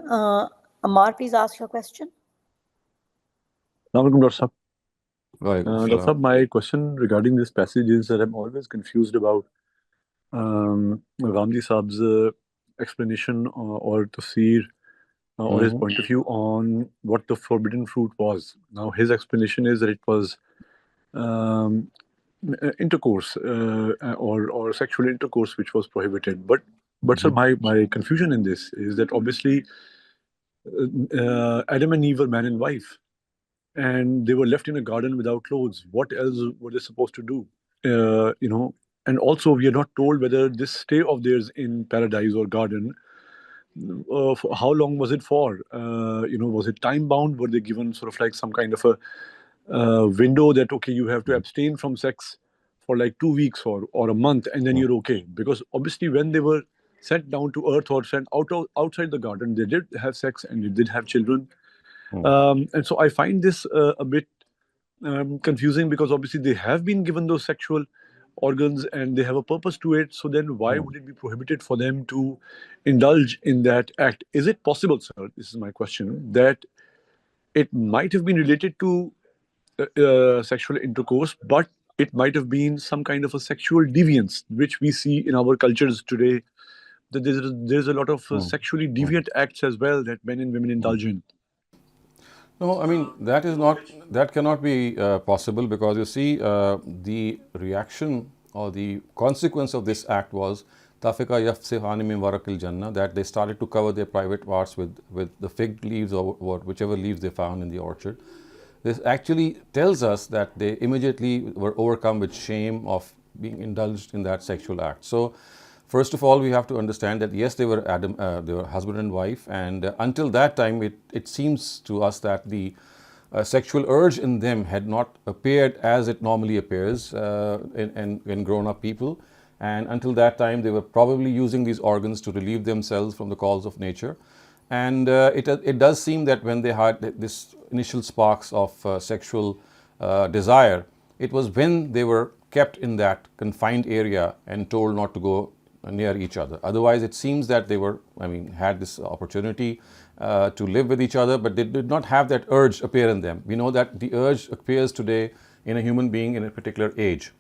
Ammar, please ask your question. Assalamualaikum, Dr. Saab. Right. Dr. Saab, my question regarding this passage is that I'm always confused about Ghamidi Saab's explanation or tafsir or his point of view on what the forbidden fruit was. Now, his explanation is that it was intercourse or sexual intercourse which was prohibited. But sir, my confusion in this is that obviously Adam and Eve were man and wife, and they were left in a garden without clothes. What else were they supposed to do? And also we are not told whether this stay of theirs in paradise or garden, for how long was it for? Was it time bound? Were they given sort of like some kind of a window that, okay, you have to abstain from sex for like 2 weeks or a month, and then you're okay? Because obviously when they were sent down to earth or sent outside the garden, they did have sex and they did have children. And so I find this a bit confusing, because obviously they have been given those sexual organs and they have a purpose to it. So then why would it be prohibited for them to indulge in that act? Is it possible, sir, this is my question, that it might have been related to sexual intercourse, but it might have been some kind of a sexual deviance, which we see in our cultures today, that there's a lot of sexually deviant acts as well that men and women indulge in? No, I mean, that cannot be possible, because you see, the reaction or the consequence of this act was tafika yafsihani min warakil jannah, that they started to cover their private parts with the fig leaves or whichever leaves they found in the orchard. This actually tells us that they immediately were overcome with shame of being indulged in that sexual act. So first of all, we have to understand that yes, they were husband and wife, and until that time, it seems to us that the sexual urge in them had not appeared as it normally appears in grown-up people. And until that time, they were probably using these organs to relieve themselves from the calls of nature. And it does seem that when they had this initial sparks of sexual desire, it was when they were kept in that confined area and told not to go near each other. Otherwise, it seems that they were, had this opportunity to live with each other, but they did not have that urge appear in them. We know that the urge appears today in a human being in a particular age.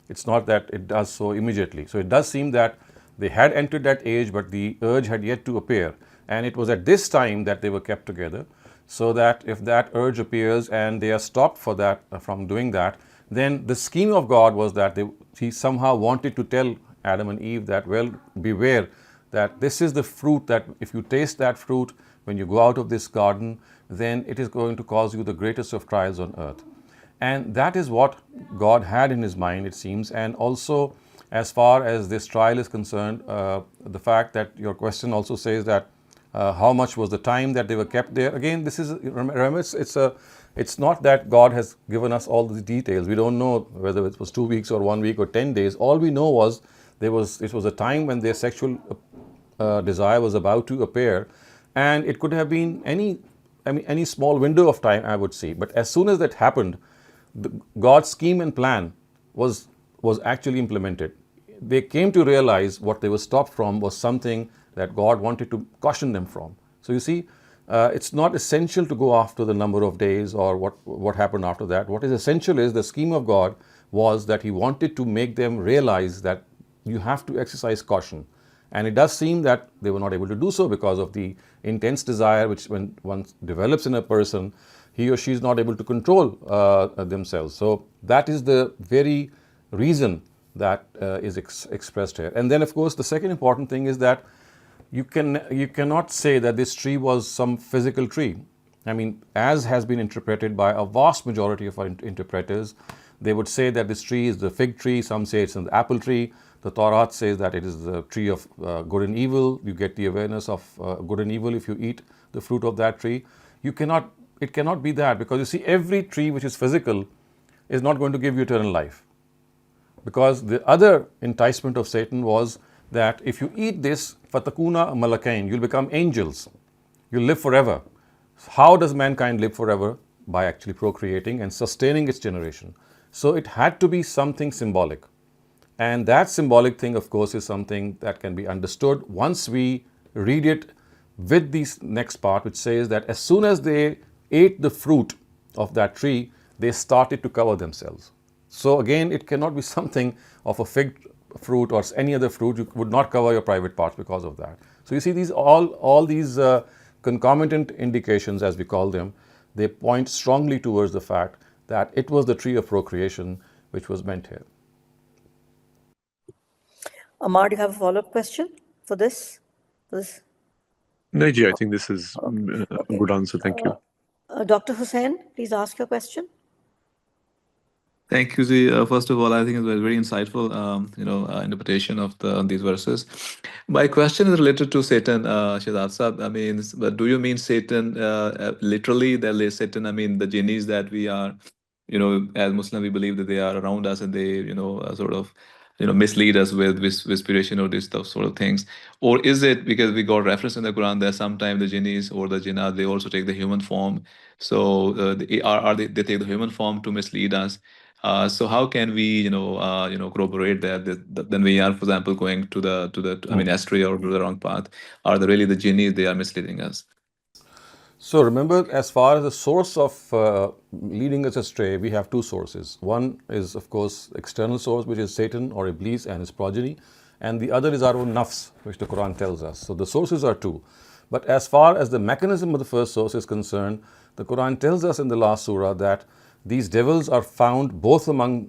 It's not that it does so immediately. So it does seem that they had entered that age, but the urge had yet to appear. And it was at this time that they were kept together, so that if that urge appears and they are stopped for that, from doing that, then the scheme of God was that He somehow wanted to tell Adam and Eve that, well, beware that this is the fruit that if you taste that fruit when you go out of this garden, then it is going to cause you the greatest of trials on earth. And that is what God had in His mind, it seems. And also, as far as this trial is concerned, the fact that your question also says that how much was the time that they were kept there. Again, this is, remember, it's not that God has given us all the details. We don't know whether it was 2 weeks or 1 week or 10 days. All we know was it was a time when their sexual desire was about to appear, and it could have been any small window of time, I would say. But as soon as that happened, God's scheme and plan was actually implemented. They came to realize what they were stopped from was something that God wanted to caution them from. So you see, it's not essential to go after the number of days or what happened after that. What is essential is the scheme of God was that He wanted to make them realize that you have to exercise caution. And it does seem that they were not able to do so because of the intense desire which, when one develops in a person, he or she is not able to control themselves. So that is the very reason that is expressed here. And then, of course, the second important thing is that you cannot say that this tree was some physical tree. As has been interpreted by a vast majority of our interpreters, they would say that this tree is the fig tree. Some say it's an apple tree. The Torah says that it is the tree of good and evil. You get the awareness of good and evil if you eat the fruit of that tree. It cannot be that, because you see, every tree which is physical is not going to give you eternal life. Because the other enticement of Satan was that if you eat this, fatakuna malakain, you'll become angels. You'll live forever. How does mankind live forever? By actually procreating and sustaining its generation. So it had to be something symbolic. And that symbolic thing, of course, is something that can be understood once we read it with this next part, which says that as soon as they ate the fruit of that tree, they started to cover themselves. So again, it cannot be something of a fig fruit or any other fruit. You would not cover your private parts because of that. So you see, these all these concomitant indications, as we call them, they point strongly towards the fact that it was the tree of procreation which was meant here. Amar, do you have a follow-up question for this? No, Ji, I think this is a good answer. Thank you. Dr. Hussain, please ask your question. Thank you, Zee. First of all, I think it's a very insightful, interpretation of these verses. My question is related to Satan, Shehzad Sahab. But do you mean Satan literally? That Satan, the jinnis that we are, as Muslim, we believe that they are around us and they, sort of, mislead us with inspiration or these sort of things? Or is it because we got reference in the Quran that sometimes the jinnis or the jinnat, they also take the human form? So they take the human form to mislead us? So how can we, corroborate that then we are, for example, going to the astray or to the wrong path? Are they really the jinnis, they are misleading us? So remember, as far as the source of leading us astray, we have two sources. One is, of course, external source, which is Satan or Iblis and his progeny. And the other is our own nafs, which the Quran tells us. So the sources are two. But as far as the mechanism of the first source is concerned, the Quran tells us in the last surah that these devils are found both among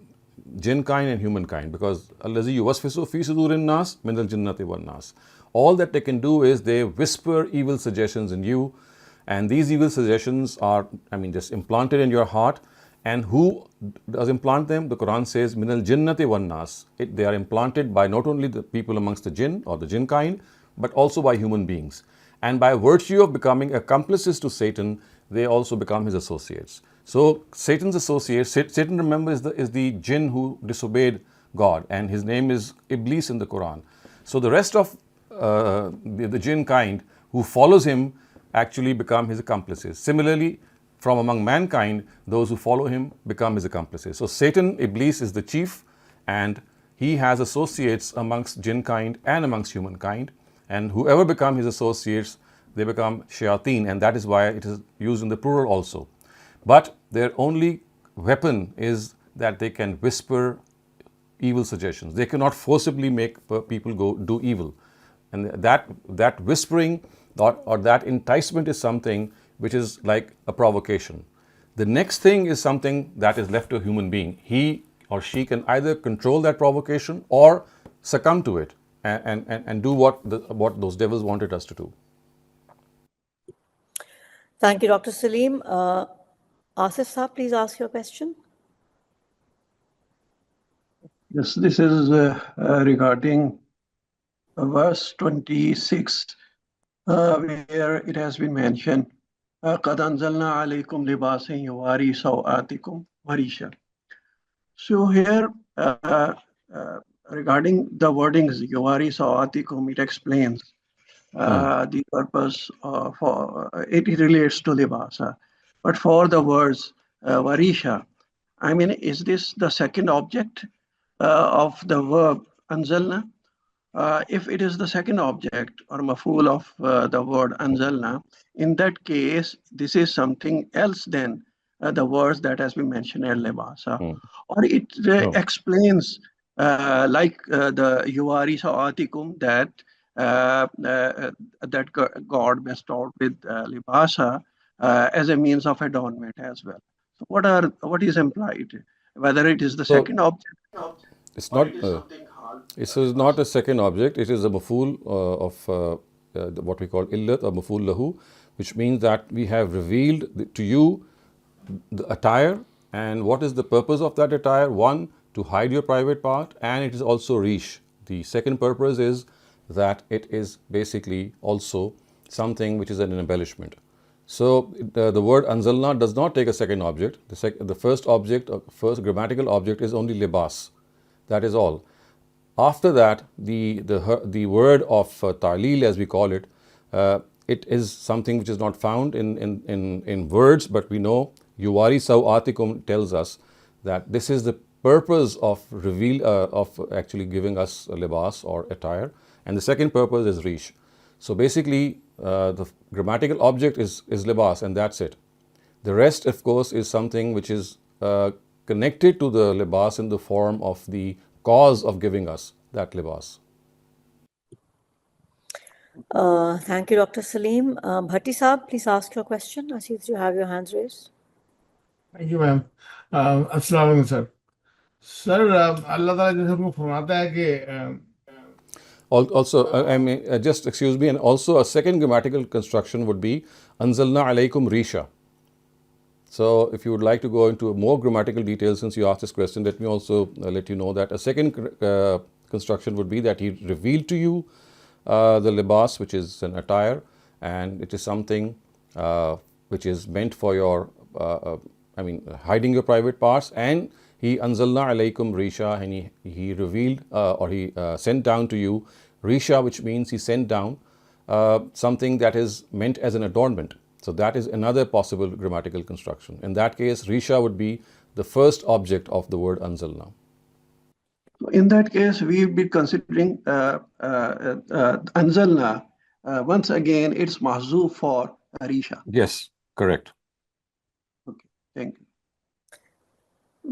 jinn kind and humankind, because allazi yuwaswisu fi sudurin nas min al jinnati wan nas. All that they can do is they whisper evil suggestions in you, and these evil suggestions are, just implanted in your heart. And who does implant them? The Quran says min al jinnati wan nas. They are implanted by not only the people amongst the jinn or the jinn kind, but also by human beings. And by virtue of becoming accomplices to Satan, they also become his associates. So Satan's associates, Satan, remember, is the jinn who disobeyed God, and his name is Iblis in the Quran. So the rest of the jinn kind who follows him actually become his accomplices. Similarly, from among mankind, those who follow him become his accomplices. So Satan, Iblis, is the chief, and he has associates amongst jinn kind and amongst humankind. And whoever become his associates, they become shayateen, and that is why it is used in the plural also. But their only weapon is that they can whisper evil suggestions. They cannot forcibly make people go do evil. And that whispering or that enticement is something which is like a provocation. The next thing is something that is left to a human being. He or she can either control that provocation or succumb to it and do what those devils wanted us to do. Thank you, Dr. Saleem. Asif Saab, please ask your question. Yes, this is regarding verse 26, where it has been mentioned, قَدْ أَنزَلْنَا عَلَيْكُمْ لِبَاسًا يُوَارِي سَوْآتِكُمْ وَرِيشًا. So here, regarding the wordings, yuwari sawatikum, it explains the purpose for it relates to libasa. But for the words warisha, I mean, is this the second object of the verb anzalna? If it is the second object or maf'ul of the word anzalna, in that case, this is something else than the words that has been mentioned at libasa. Or it explains like the yuwari sa'atikum that God bestowed with libasa as a means of adornment as well. So what is implied? Whether it is the second object, it's not. It is not a second object. It is a maf'ul of what we call illat or maf'ul lahu, which means that we have revealed to you the attire. And what is the purpose of that attire? One, to hide your private part, and it is also rish. The second purpose is that it is basically also something which is an embellishment. So the word anzalna does not take a second object. The first object, first grammatical object is only libas. That is all. After that, the word of ta'leel, as we call it, it is something which is not found in words, but we know yuwari sawatikum tells us that this is the purpose of actually giving us a libas or attire, and the second purpose is rish. So basically, the grammatical object is libas, and that's it. The rest, of course, is something which is connected to the libas in the form of the cause of giving us that libas. Thank you, Dr. Saleem. Bhatti Saab, please ask your question. I see that you have your hands raised. Thank you, ma'am. Assalamu alaikum, sir. Sir, Allah Ta'ala जैसे हमको फरमाता है कि Also, I mean, just excuse me, and also a second grammatical construction would be anzalna alaykum risha. So if you would like to go into more grammatical details, since you asked this question, let me also let you know that a second construction would be that he revealed to you the libas, which is an attire, and it is something which is meant for your, hiding your private parts, and he anzalna alaykum risha, and he revealed or he sent down to you risha, which means he sent down something that is meant as an adornment. So that is another possible grammatical construction. In that case, risha would be the first object of the word anzalna. In that case, we'll be considering anzalna. Once again, it's mahzuf for risha. Yes, correct. Okay, thank you.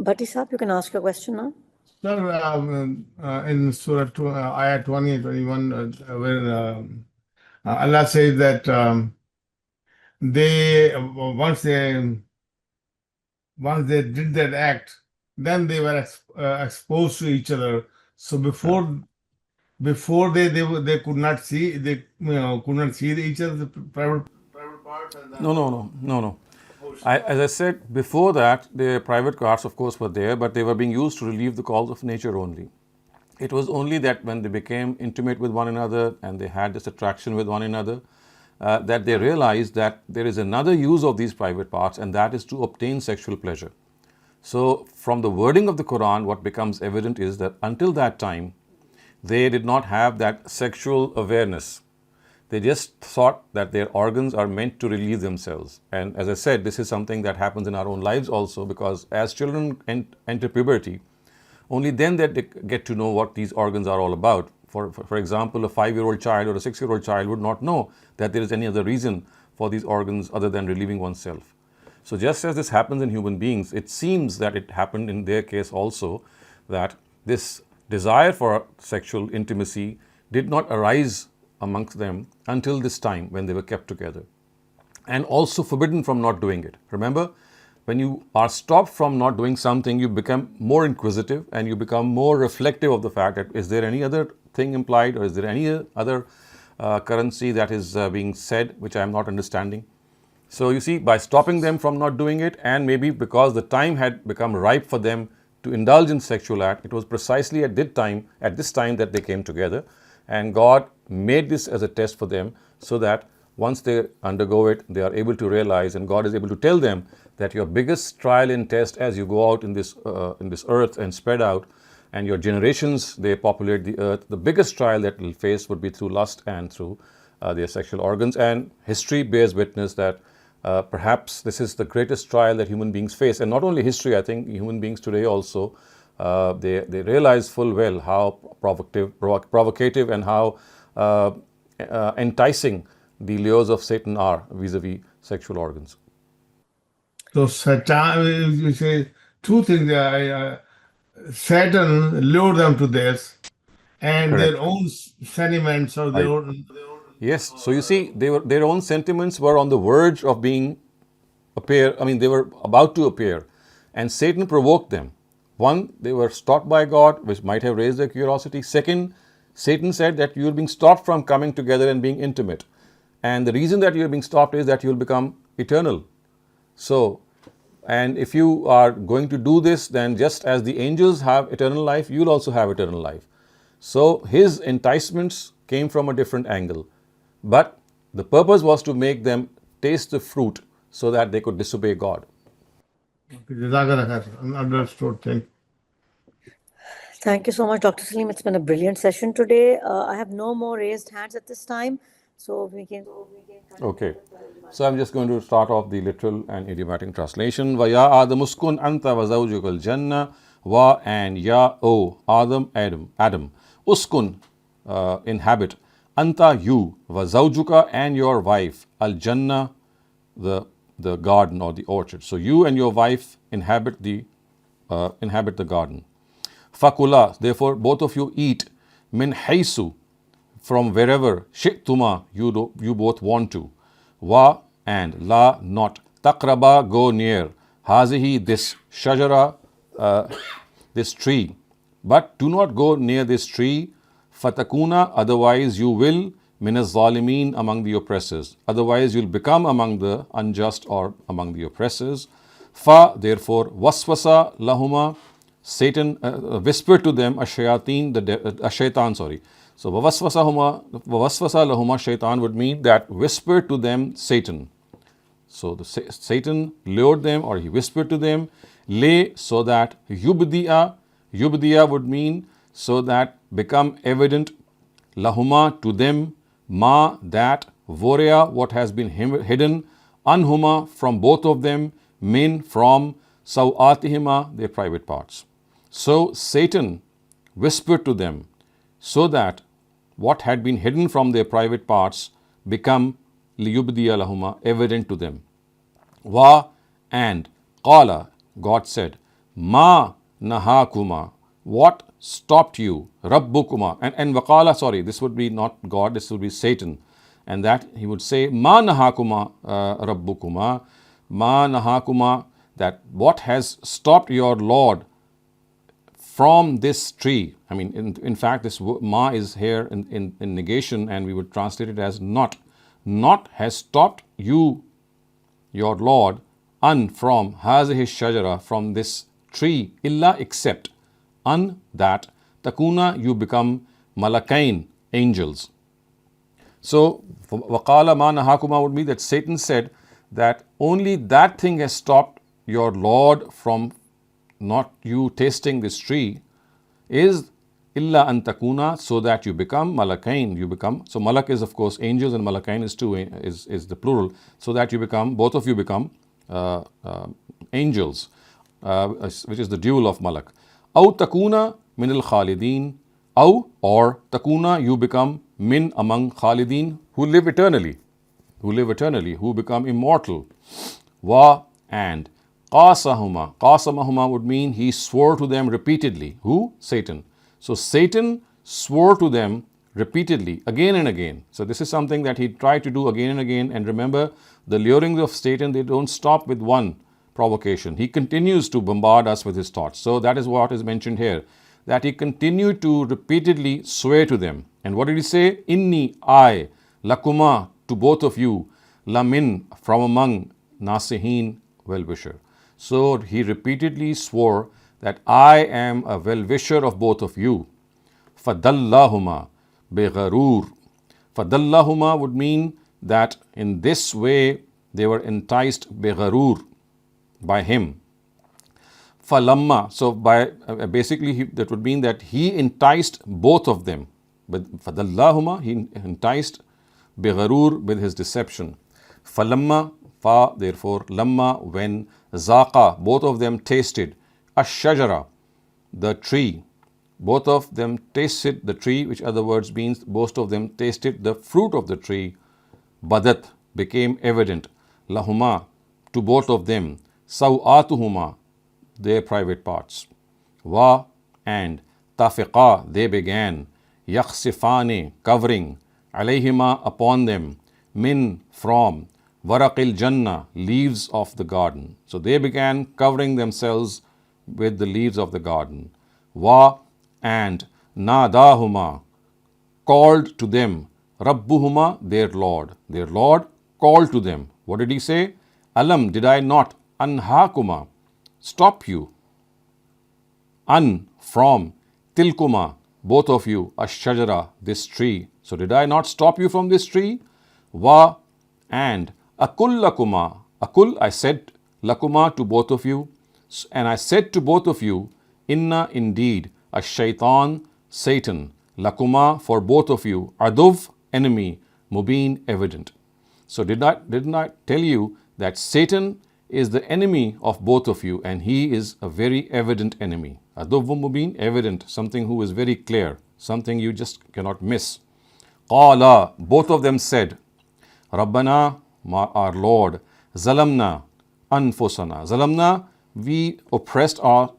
Bhatti Saab, you can ask your question now. sir, in Surah 2, ayat 20 and 21, where Allah says that they once they did that act, then they were exposed to each other. So before they could not see each other's private parts. And No. As I said before that, their private parts, of course, were there, but they were being used to relieve the calls of nature only. It was only that when they became intimate with one another and they had this attraction with one another, that they realize that there is another use of these private parts, and that is to obtain sexual pleasure. So from the wording of the Quran, what becomes evident is that until that time, they did not have that sexual awareness. They just thought that their organs are meant to release themselves. And as I said, this is something that happens in our own lives also, because as children enter puberty, only then that they get to know what these organs are all about. For example, a 5-year-old child or a 6-year-old child would not know that there is any other reason for these organs other than relieving oneself. So just as this happens in human beings, it seems that it happened in their case also, that this desire for sexual intimacy did not arise amongst them until this time when they were kept together, and also forbidden from not doing it. Remember, when you are stopped from not doing something, you become more inquisitive and you become more reflective of the fact that is there any other thing implied, or is there any other currency that is being said which I am not understanding. So you see, by stopping them from not doing it, and maybe because the time had become ripe for them to indulge in sexual act, it was precisely at this time that they came together, and God made this as a test for them, so that once they undergo it, they are able to realize, and God is able to tell them that your biggest trial and test as you go out in this earth and spread out, and your generations, they populate the earth, the biggest trial that will face would be through lust and through their sexual organs. And history bears witness that perhaps this is the greatest trial that human beings face. And not only history, I think human beings today also, they realize full well how provocative and how enticing the lures of Satan are vis-a-vis sexual organs. So Satan, you say two things. Satan lured them to this, and Correct. their own sentiments or their own. Yes, so you see, their own sentiments were on the verge of they were about to appear, and Satan provoked them. One, they were stopped by God, which might have raised their curiosity. Second, Satan said that you are being stopped from coming together and being intimate. And the reason that you are being stopped is that you will become eternal. So, and if you are going to do this, then just as the angels have eternal life, you will also have eternal life. So his enticements came from a different angle. But the purpose was to make them taste the fruit so that they could disobey God. Understood. Thank you so much, Dr. Saleem. It's been a brilliant session today. I have no more raised hands at this time, so we can. Okay. So I'm just going to start off the literal and idiomatic translation. Va ya Adam uskun anta wa zawjukal jannah, wa and ya o Adam uskun, inhabit, anta you, wa zawjuka and your wife, al jannah, the garden or the orchard. So you and your wife inhabit the garden. Fakula, therefore both of you eat, min haisu, from wherever, shi'tuma, you both want to, wa and la not, taqraba, go near, hazihi, this shajara, this tree, but do not go near this tree, fatakuna, otherwise you will, minaz zalimin, among the oppressors, otherwise you will become among the unjust or among the oppressors. Fa, therefore, waswasa lahuma, Satan whispered to them, shaitan. So vavaswasa lahuma shaitan would mean that whispered to them Satan. So Satan lured them, or he whispered to them, le, so that yubdiya would mean so that become evident, lahuma, to them, ma, that, vorea, what has been hidden, anhuma, from both of them, min, from, sawatihima, their private parts. So Satan whispered to them so that what had been hidden from their private parts become liyubdiya lahuma, evident to them. Wa, and qala, God said, ma nahakuma, what stopped you, rabbukuma, and waqala, this would be not God, this would be Satan, and that he would say, ma nahakuma rabbukuma, ma nahakuma, that what has stopped your Lord from this tree. I mean, in fact, this ma is here in negation, and we would translate it as not. Not has stopped you, your Lord, from hazihi shajara, from this tree, illa, except, that, takuna, you become malakain, angels. So, waqala ma nahakuma would mean that Satan said that only that thing has stopped your Lord from not you tasting this tree is illa antakuna, so that you become malakain. You become, so malak is of course angels and malakain is two, is the plural, so that you become, both of you become angels, which is the dual of malak. Aw takuna min al khalidin, aw, or takuna, you become min, among khalidin, who live eternally, who become immortal. Wa, and qasamahuma would mean he swore to them repeatedly. Who? Satan. So Satan swore to them repeatedly, again and again. So this is something that he tried to do again and again. And remember, the lurings of Satan, they don't stop with one provocation. He continues to bombard us with his thoughts. So that is what is mentioned here, that he continued to repeatedly swear to them. And what did he say? Inni, I, lakuma, to both of you, lamin, from among, nasihin, well-wisher. So he repeatedly swore that I am a well-wisher of both of you. Fadallahuma begharur. Fadallahuma would mean that in this way they were enticed begharur, by him. Falamma, so by basically that would mean that he enticed both of them. But fadallahuma, he enticed begharur, with his deception. Falamma, fa, therefore, lamma, when, zaqa, both of them tasted, ash-shajara, the tree, both of them tasted the tree, which other words means both of them tasted the fruit of the tree, badat, became evident, lahuma, to both of them, sawatuhuma, their private parts, wa, and tafiqa, they began, yakhsifani, covering, alayhima, upon them, min, from, waraqil jannah, leaves of the garden. So they began covering themselves with the leaves of the garden. Wa, and nadahuma, called to them, rabbuhuma, their Lord. Their Lord called to them. What did he say? Alam, did I not, anhakuma, stop you, an, from, tilkuma, both of you, ash-shajara, this tree. So did I not stop you from this tree? Wa, and akul lakuma, akul, I said lakuma, to both of you, and I said to both of you, inna, indeed, ash-shaitan, Satan, lakuma, for both of you, aduv, enemy, mubin, evident. So didn't I tell you that Satan is the enemy of both of you, and he is a very evident enemy. Aduv mubin, evident, something who is very clear, something you just cannot miss. Qala, both of them said, Rabbana, our Lord, zalamna, anfusana. Zalamna, we oppressed our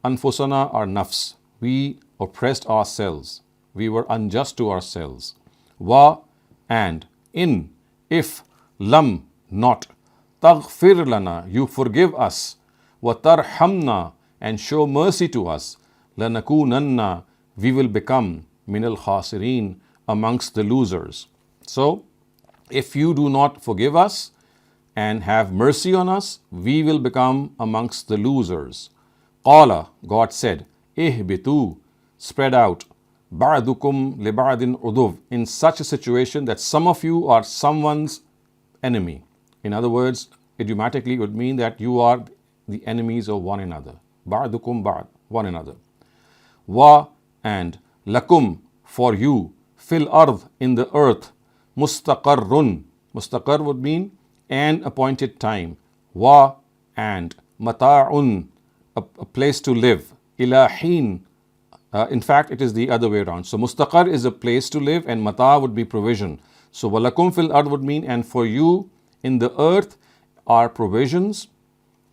anfusana, our nafs. We oppressed ourselves. We were unjust to ourselves. Wa, and, in, if, lam, not, taghfir lana, you forgive us, wa tarhamna, and show mercy to us, lanakunanna, we will become, minal khasirin, amongst the losers. So, if you do not forgive us and have mercy on us, we will become amongst the losers. Qala, God said, ihbitu, spread out, ba'dukum li ba'din uduv, in such a situation that some of you are someone's enemy. In other words, idiomatically it would mean that you are the enemies of one another. Ba'dukum ba'd, one another. Wa, and lakum, for you, fil ard, in the earth, mustaqarrun, mustaqar would mean an appointed time. Wa, and mata'un, a place to live. Ilahin, in fact it is the other way around. So mustaqar is a place to live and mata would be provision. So walakum fil ard would mean, and for you in the earth are provisions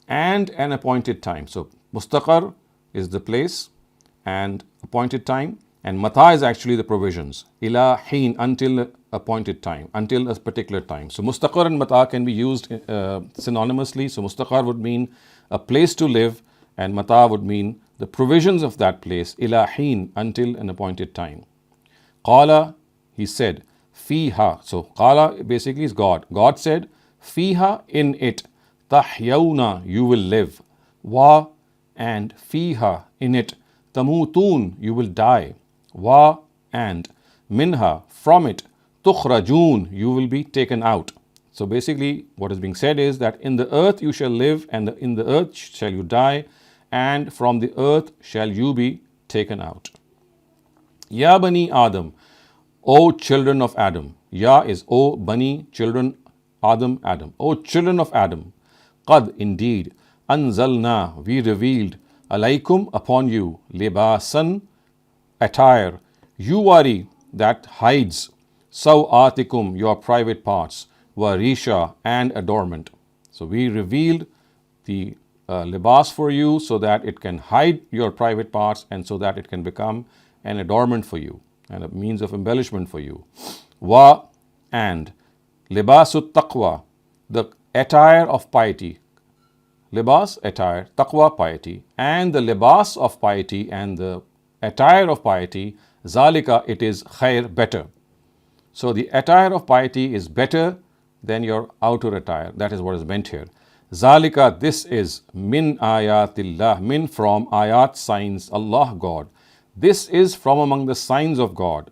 and an appointed time. So mustaqar is the place and appointed time, and mata is actually the provisions. Ila heen, until appointed time, until a particular time. So mustaqar and mata can be used synonymously. So mustaqar would mean a place to live, and mata would mean the provisions of that place. Ila heen, until an appointed time. Qala, he said, fiha. So qala basically is God. God said, fiha, in it, tahyawna, you will live. Wa, and fiha, in it, tamutun, you will die. Wa, and minha, from it, tukhrajun, you will be taken out. So basically what is being said is that in the earth you shall live, and in the earth shall you die, and from the earth shall you be taken out. Ya Bani Adam, O children of Adam. Ya is O Bani, children, Adam, Adam. O children of Adam, Qad, indeed, Anzalna, we revealed, Alaykum, upon you, Libasan, attire, Yuwari, that hides, Sawatikum, your private parts, Warisha, and adornment. So we revealed the libas for you so that it can hide your private parts and so that it can become an adornment for you and a means of embellishment for you. Wa, and libasut taqwa, the attire of piety. Libas, attire, taqwa, piety, and the libas of piety and the attire of piety, zalika, it is khair, better. So the attire of piety is better than your outer attire. That is what is meant here. Zalika, this is min ayatillah, min from ayat, signs, Allah, God. This is from among the signs of God.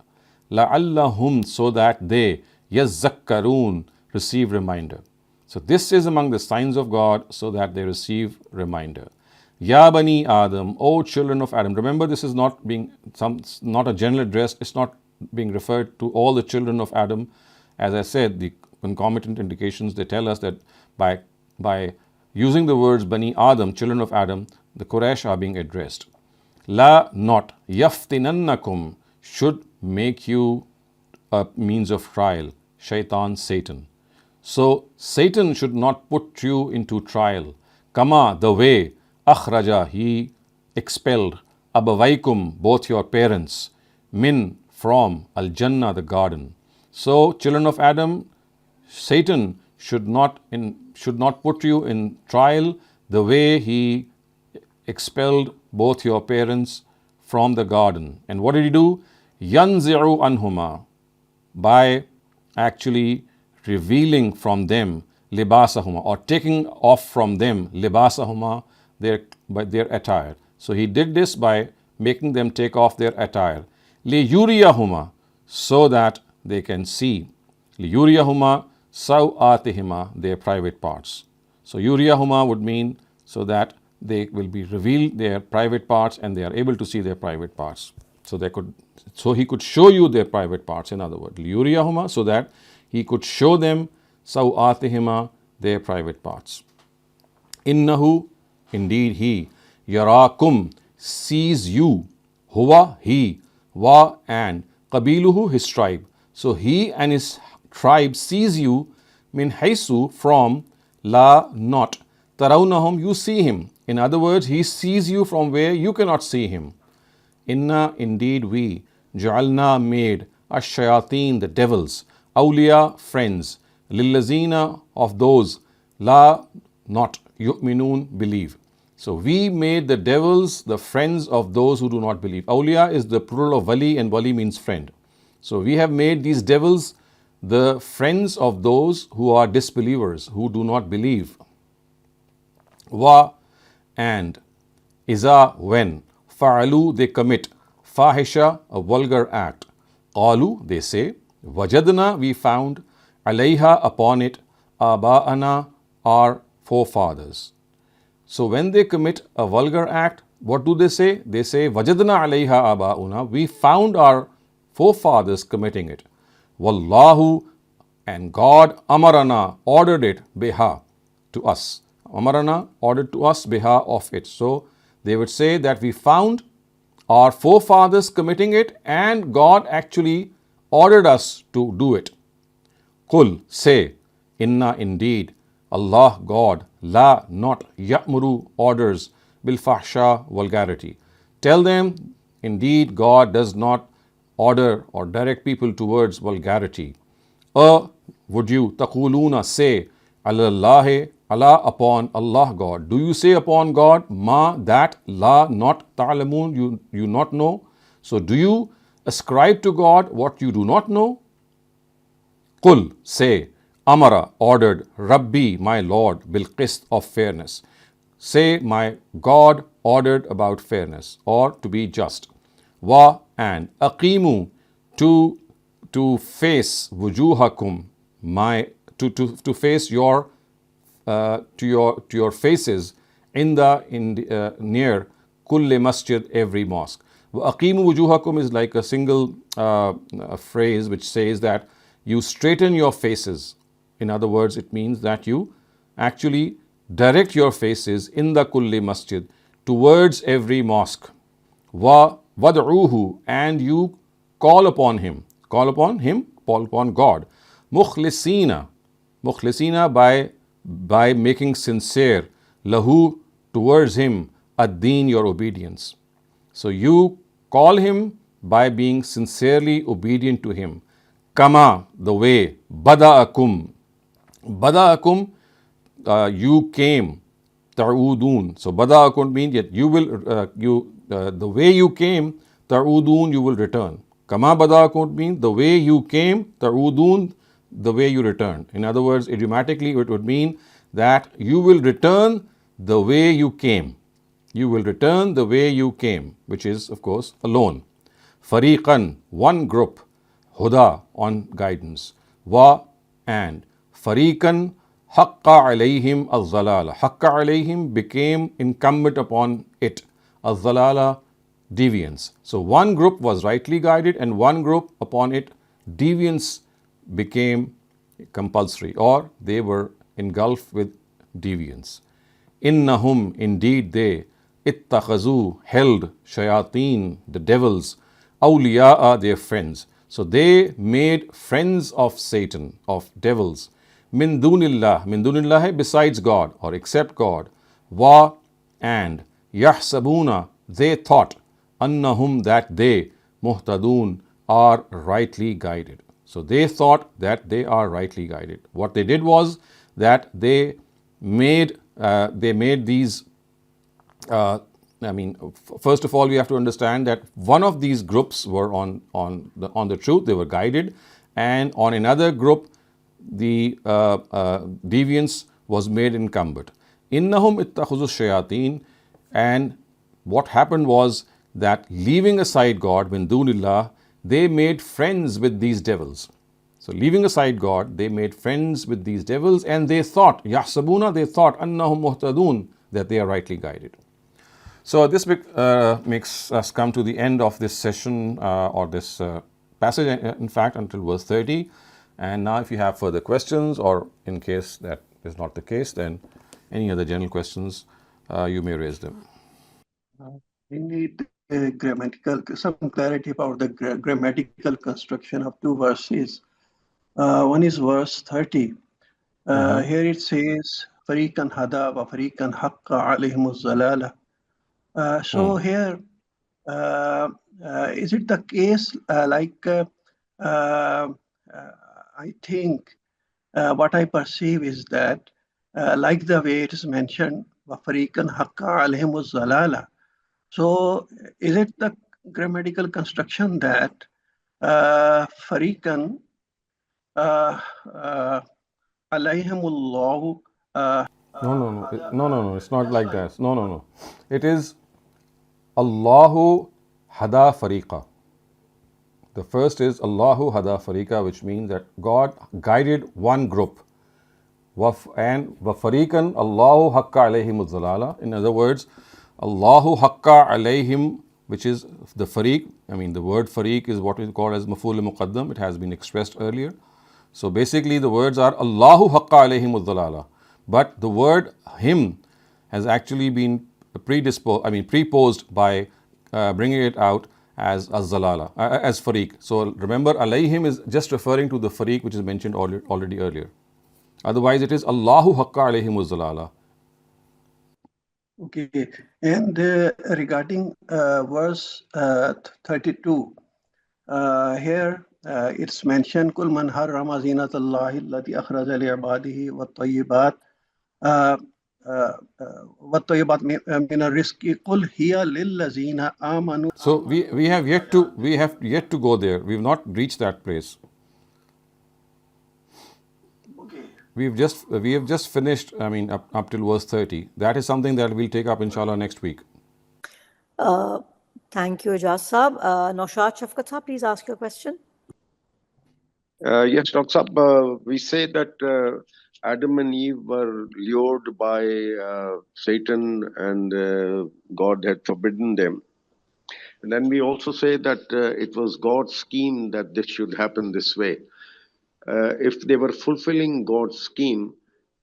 La'allahum, so that they, yazzakkarun, receive reminder. So this is among the signs of God so that they receive reminder. Ya Bani Adam, O children of Adam. Remember, this is not not a general address. It's not being referred to all the children of Adam. As I said, the concomitant indications, they tell us that by using the words Bani Adam, children of Adam, the Quraysh are being addressed. La, not, yaftinannakum, should make you a means of trial. Shaitan, Satan. So Satan should not put you into trial. Kama, the way, akhraja, he expelled, abawaikum, both your parents, min, from, al-Jannah, the garden. So children of Adam, Satan should not put you in trial the way he expelled both your parents from the garden. And what did he do? Yanzi'u anhuma, by actually revealing from them libasahuma, or taking off from them libasahuma, their attire. So he did this by making them take off their attire. Li yuriyahuma, so that they can see. Li yuriyahuma sawatihima, their private parts. So yuriyahuma would mean so that they will be revealed their private parts and they are able to see their private parts. So he could show you their private parts, in other words. Li yuriyahuma, so that he could show them sawatihima, their private parts. Innahu, indeed he, yarakum, sees you, huwa, he, wa, and qabiluhu, his tribe. So he and his tribe sees you, min haisu, from, la, not, tarawnahum, you see him. In other words, he sees you from where you cannot see him. Inna, indeed we, ja'alna, made, ash-shayateen, the devils, awliya, friends, lillazina, of those, la, not, yu'minun, believe. So we made the devils the friends of those who do not believe. Awliya is the plural of wali, and wali means friend. So we have made these devils the friends of those who are disbelievers, who do not believe. Wa, and iza, when, fa'alu, they commit, fahisha, a vulgar act, qalu, they say, wajadna, we found, alayha, upon it, aba'ana, our forefathers. So when they commit a vulgar act, what do they say? They say, wajadna alayha aba'una, we found our forefathers committing it. Wallahu, and God, amarana, ordered it, biha, to us. Amarana, ordered to us, biha, of it. So they would say that we found our forefathers committing it and God actually ordered us to do it. Qul, say, inna, indeed, Allah, God, la, not, ya'muru, orders, bil fahsha, vulgarity. Tell them, indeed, God does not order or direct people towards vulgarity. Would you, taquluna, say, alallahi, Allah, upon Allah, God. Do you say upon God, ma, that, la, not, ta'lamun, you not know? So do you ascribe to God what you do not know? Qul, say, amara, ordered, Rabbi, my Lord, bil qist, of fairness. Say, my God ordered about fairness, or to be just. Wa, and aqimu, to to face wujuhakum, to face your to your faces in the near kulli masjid, every mosque. Aqimu wujuhakum is like a single phrase which says that you straighten your faces. In other words, it means that you actually direct your faces in the kulli masjid towards every mosque. Wa wad'uhu, and you call upon him, call upon God. Mukhlisina by making sincere, lahu, towards him, ad-deen, your obedience. So you call him by being sincerely obedient to him. Kama, the way, bada'akum, you came, ta'udun. So bada'akum means that you will, the way you came, ta'udun, you will return. Kama bada'akum means the way you came, ta'udun, the way you returned. In other words, idiomatically it would mean that you will return the way you came. You will return the way you came, which is, of course, alone. Fariqan, one group. Huda, on guidance. Wa, and. Fariqan, haqqa alayhim al-zalala. Haqqa alayhim became incumbent upon it. Al-zalala, deviance. So one group was rightly guided and one group upon it, deviance became compulsory, or they were engulfed with deviance. Innahum, indeed they, ittakhazu, held, shayateen, the devils, awliya'a, their friends. So they made friends of Satan, of devils. Min dunillah, besides God, or except God. Wa, and. Yahsabuna, they thought. Annahum, that they, muhtadun, are rightly guided. So they thought that they are rightly guided. What they did was that they made these. First of all, we have to understand that one of these groups were on the truth; they were guided, and on another group, the deviance was made incumbent. Innahum ittakhuzu shayateen, and what happened was that leaving aside God, min dunillah, they made friends with these devils. So leaving aside God, they made friends with these devils, and they thought, yahsabuna, they thought, annahum muhtadun, that they are rightly guided. So this makes us come to the end of this session or this passage, in fact, until verse 30. And now if you have further questions, or in case that is not the case, then any other general questions, you may raise them. We need some clarity about the grammatical construction of two verses. One is verse 30. Here it says, Fariqan hada wa fariqan haqqa alayhimu zalala. So here, is it the case I think what I perceive is that like the way it is mentioned, wa fariqan haqqa alayhimu zalala. So is it the grammatical construction that fariqan alayhimullahu? No, it's not like that. No. It is Allahu hada fariqa. The first is Allahu hada fariqa, which means that God guided one group. And wa fariqan Allahu haqqa alayhim zalala. In other words, Allahu haqqa alayhim, which is the fariq. The word fariq is what we call as maf'ul muqaddam. It has been expressed earlier. So basically the words are Allahu haqqa alayhim zalala. But the word him has actually been preposed by bringing it out as az-zalala, as fariq. So remember, alayhim is just referring to the fariq which is mentioned already earlier. Otherwise it is Allahu haqqa alayhim zalala. Okay, and regarding verse 32, here it's mentioned, Kul man harrama zinatallahi allati akhraja li ibadihi wat tayyibat min ar-rizqi qul hiya lil ladzina amanu. So we have yet to go there. We have not reached that place. We have just finished, up till verse 30. That is something that we'll take up, inshallah, next week. Thank you, Ijaz Saab. Naushad Shafqat Saab, please ask your question. Yes, Dr. Saab, we say that Adam and Eve were lured by Satan and God had forbidden them. And then we also say that it was God's scheme that this should happen this way. If they were fulfilling God's scheme,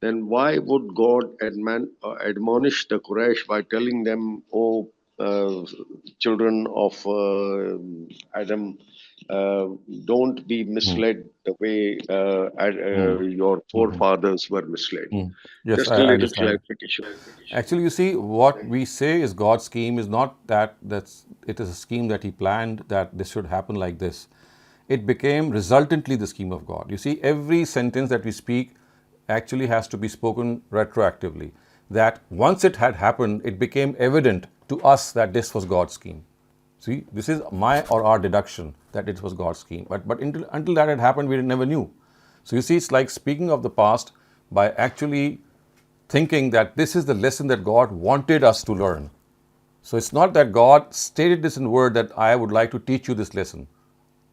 then why would God admonish the Quraysh by telling them, "Oh, children of Adam, don't be misled the way your forefathers were misled"? Yes, Just I a little understand. clarification. Actually, you see, what we say is God's scheme is not that it is a scheme that He planned that this should happen like this. It became resultantly the scheme of God. You see, every sentence that we speak actually has to be spoken retroactively. That once it had happened, it became evident to us that this was God's scheme. See, this is my or our deduction that it was God's scheme. But until that had happened, we never knew. So you see, it's like speaking of the past by actually thinking that this is the lesson that God wanted us to learn. So it's not that God stated this in word that I would like to teach you this lesson.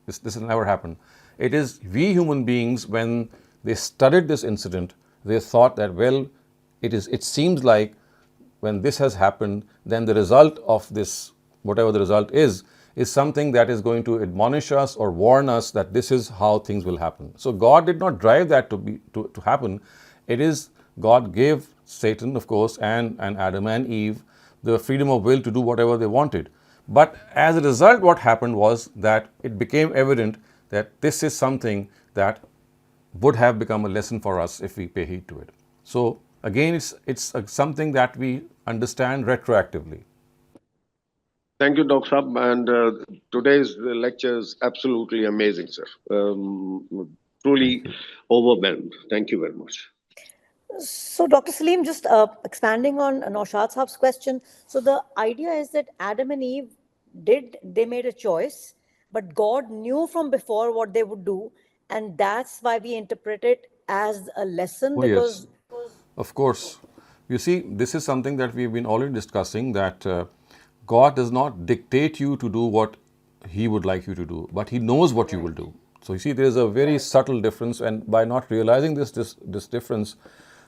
This has never happened. It is we human beings, when they studied this incident, they thought that, well, it seems like when this has happened, then the result of this, whatever the result is something that is going to admonish us or warn us that this is how things will happen. So God did not drive that to happen. It is God gave Satan, of course, and Adam and Eve the freedom of will to do whatever they wanted. But as a result, what happened was that it became evident that this is something that would have become a lesson for us if we pay heed to it. So again, it's something that we understand retroactively. Thank you, Dr. Saab. And today's lecture is absolutely amazing, sir. Truly overwhelmed. Thank you very much. So, Dr. Saleem, just expanding on Naushad Saab's question. So, the idea is that Adam and Eve they made a choice, but God knew from before what they would do. And that's why we interpret it as a lesson, Oh, because yes, of course. You see, this is something that we've been already discussing, that God does not dictate you to do what He would like you to do, but He knows what you will do. So you see, there is a very subtle difference, and by not realizing this difference,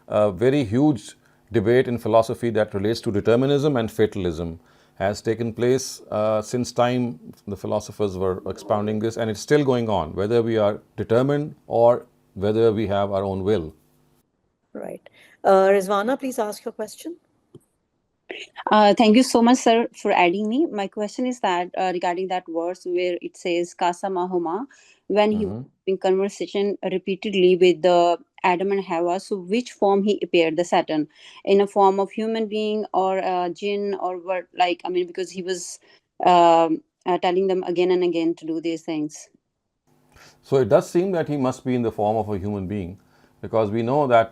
a very huge debate in philosophy that relates to determinism and fatalism has taken place since time the philosophers were expounding this, and it's still going on, whether we are determined or whether we have our own will. right. Rizwana, please ask your question. Thank you so much, sir, for adding me. My question is that regarding that verse where it says "Kasamahuma," when he was in conversation repeatedly with the Adam and Hawa. So, which form he appeared? The Satan, in a form of human being or jinn or what? Like, I mean, because he was telling them again and again to do these things. So it does seem that he must be in the form of a human being, because we know that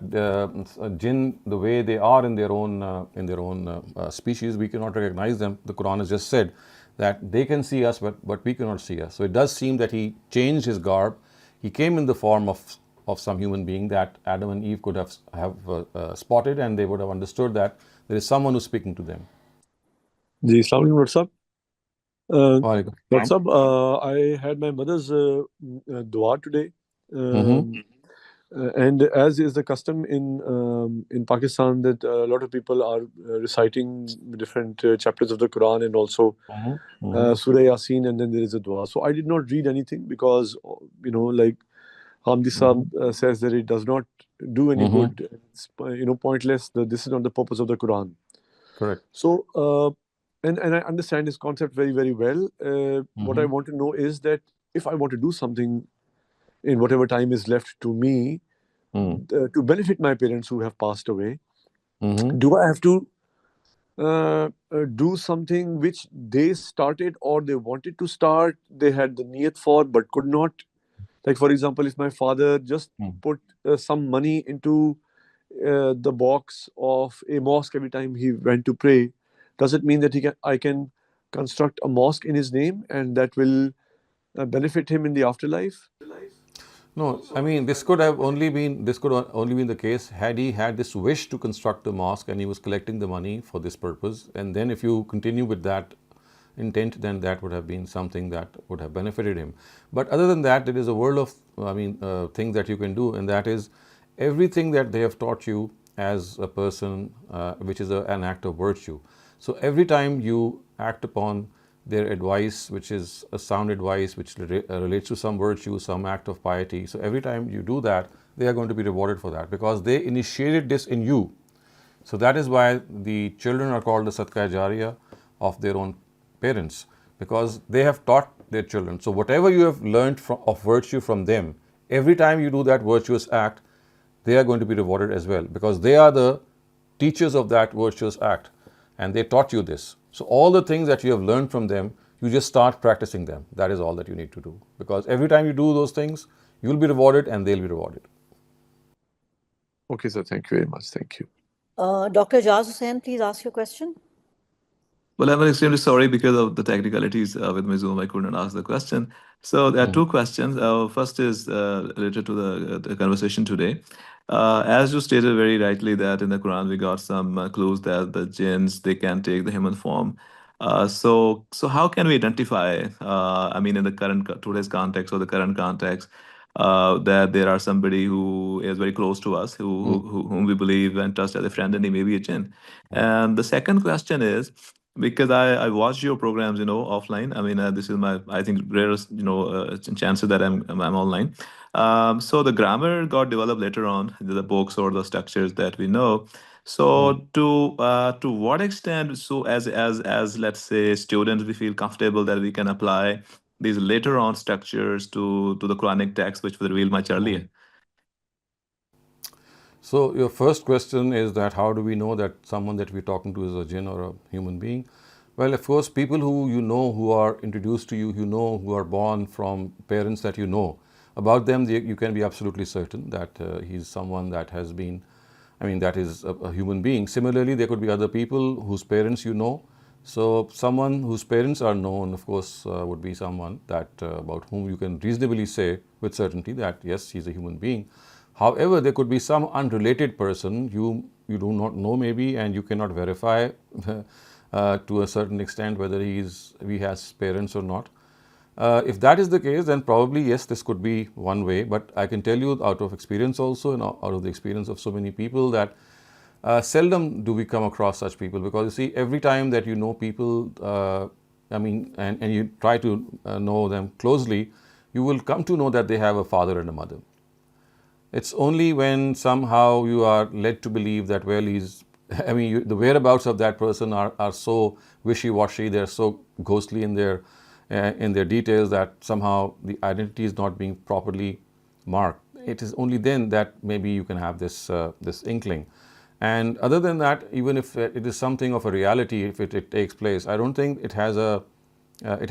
jinn, the way they are in their own species, we cannot recognize them. The Quran has just said that they can see us, but we cannot see us. So it does seem that he changed his garb. He came in the form of some human being that Adam and Eve could have spotted, and they would have understood that there is someone who's speaking to them. The Islamic, what's up? Walaikum. What's up? I had my mother's dua today. And as is the custom in Pakistan, that a lot of people are reciting different chapters of the Quran and also Surah Yasin, and then there is a dua. So I did not read anything because, like Hamdi Saab says that it does not do any good. It's, pointless. This is not the purpose of the Quran. Correct. So, and I understand this concept very, very well. What I want to know is that if I want to do something in whatever time is left to me to benefit my parents who have passed away, do I have to do something which they started or they wanted to start, they had the niyat for but could not? Like, for example, if my father just put some money into the box of a mosque every time he went to pray, does it mean that I can construct a mosque in his name and that will benefit him in the afterlife? No, I mean, this could only been the case had he had this wish to construct a mosque and he was collecting the money for this purpose. And then if you continue with that intent, then that would have been something that would have benefited him. But other than that, there is a world of, things that you can do, and that is everything that they have taught you as a person, which is an act of virtue. So every time you act upon their advice, which is a sound advice, which relates to some virtue, some act of piety, so every time you do that, they are going to be rewarded for that because they initiated this in you. So that is why the children are called the Sadqa Jariya of their own parents, because they have taught their children. So whatever you have learned of virtue from them, every time you do that virtuous act, they are going to be rewarded as well, because they are the teachers of that virtuous act and they taught you this. So all the things that you have learned from them, you just start practicing them. That is all that you need to do, because every time you do those things, you will be rewarded and they'll be rewarded. Okay, sir. Thank you very much. Thank you. Dr. Jaz Hussain, please ask your question. Well, I'm extremely sorry because of the technicalities with my Zoom. I couldn't ask the question. So there are two questions. First is related to the conversation today. As you stated very rightly that in the Quran we got some clues that the jinns, they can take the human form. So how can we identify, in the today's context or the current context, that there are somebody who is very close to us, whom we believe and trust as a friend, and he may be a jinn. And the second question is, because I watched your programs, offline. This is my, I think, rarest, chances that I'm online. So the grammar got developed later on, the books or the structures that we know. So to what extent, so as let's say students, we feel comfortable that we can apply these later on structures to the Quranic text, which were revealed much earlier? So your first question is that how do we know that someone that we're talking to is a jinn or a human being? Well, of course, people who you know, who are introduced to you, who are born from parents that you know, about them, you can be absolutely certain that he's someone that has been, that is a human being. Similarly, there could be other people whose parents you know. So someone whose parents are known, of course, would be someone that about whom you can reasonably say with certainty that yes, he's a human being. However, there could be some unrelated person you do not know maybe, and you cannot verify to a certain extent whether he has parents or not. If that is the case, then probably yes, this could be one way. But I can tell you out of experience also, and out of the experience of so many people, that seldom do we come across such people, because you see, every time that you know people, and you try to know them closely, you will come to know that they have a father and a mother. It's only when somehow you are led to believe that, well, the whereabouts of that person are so wishy-washy, they're so ghostly in their details that somehow the identity is not being properly marked. It is only then that maybe you can have this inkling. And other than that, even if it is something of a reality, if it takes place, I don't think it has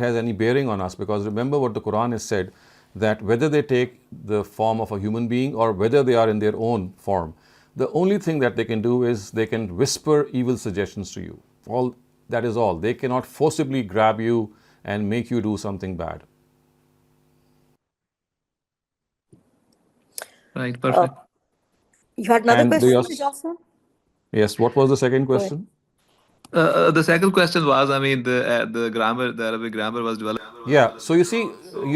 any bearing on us, because remember what the Quran has said, that whether they take the form of a human being or whether they are in their own form, the only thing that they can do is they can whisper evil suggestions to you. That is all. They cannot forcibly grab you and make you do something bad. Right, perfect. You had another question, Ahsan? Yes, what was the second question? The second question was, the grammar, the Arabic grammar was developed. Yeah, so you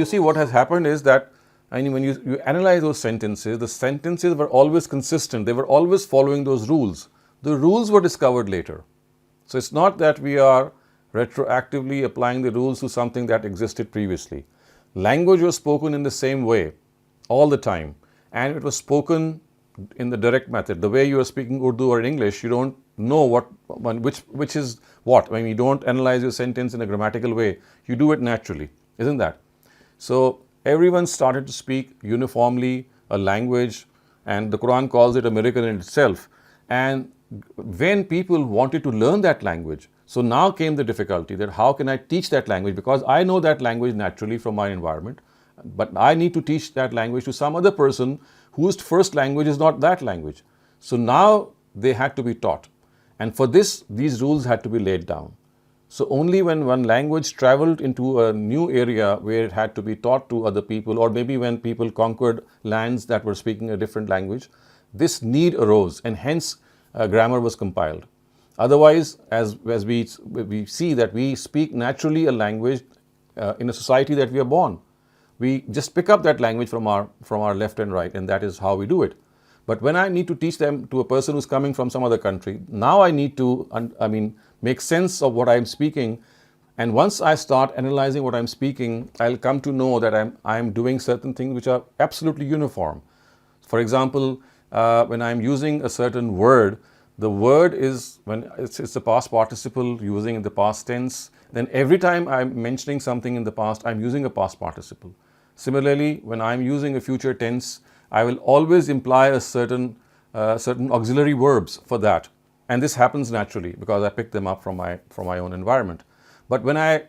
see what has happened is that, when you analyze those sentences, the sentences were always consistent. They were always following those rules. The rules were discovered later. So it's not that we are retroactively applying the rules to something that existed previously. Language was spoken in the same way all the time, and it was spoken in the direct method. The way you are speaking Urdu or in English, you don't know which is what. You don't analyze your sentence in a grammatical way. You do it naturally, isn't that? So everyone started to speak uniformly a language, and the Quran calls it a miracle in itself. And when people wanted to learn that language, so now came the difficulty that how can I teach that language, because I know that language naturally from my environment, but I need to teach that language to some other person whose first language is not that language. So now they had to be taught, and for this, these rules had to be laid down. So only when one language traveled into a new area where it had to be taught to other people, or maybe when people conquered lands that were speaking a different language, this need arose, and hence grammar was compiled. Otherwise, as we see that we speak naturally a language in a society that we are born. We just pick up that language from our left and right, and that is how we do it. But when I need to teach them to a person who's coming from some other country, now I need to make sense of what I'm speaking. And once I start analyzing what I'm speaking, I'll come to know that I'm doing certain things which are absolutely uniform. For example, when I'm using a certain word, the word is, when it's a past participle using in the past tense, then every time I'm mentioning something in the past, I'm using a past participle. Similarly, when I'm using a future tense, I will always imply a certain auxiliary verbs for that. And this happens naturally because I pick them up from my own environment. But when I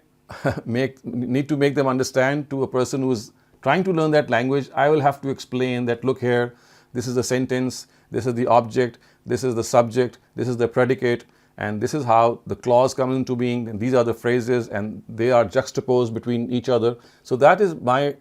need to make them understand to a person who's trying to learn that language, I will have to explain that, look here, this is the sentence, this is the object, this is the subject, this is the predicate, and this is how the clause comes into being, and these are the phrases, and they are juxtaposed between each other. So that is my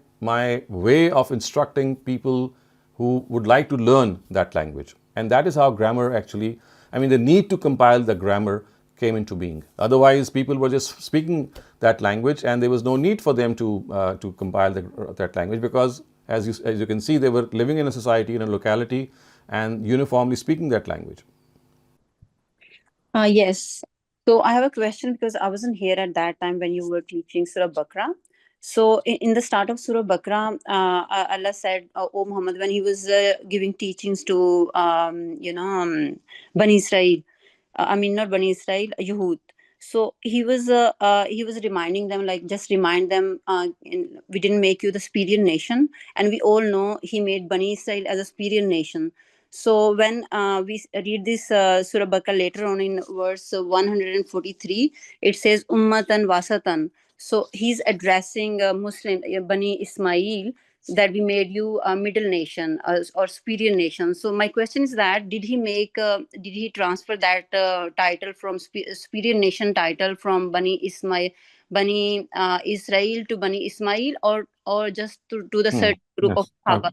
way of instructing people who would like to learn that language. And that is how grammar actually, the need to compile the grammar came into being. Otherwise, people were just speaking that language, and there was no need for them to compile that language, because as you can see, they were living in a society, in a locality, and uniformly speaking that language. Yes. So I have a question, because I wasn't here at that time when you were teaching Surah Baqarah. So in the start of Surah Baqarah, Allah said, "O Muhammad," when he was giving teachings to Bani Israel, not Bani Israel, Yehud. So he was reminding them, like, just remind them, we didn't make you the superior nation, and we all know he made Bani Israel as a superior nation. So when we read this Surah Baqarah later on in verse 143, it says Ummatan Wasatan. So he's addressing Muslim Bani Ismail, that we made you a middle nation or superior nation. So my question is that, did he transfer that title from superior nation title from Bani Israel to Bani Ismail, or just to the certain group of Sahaba?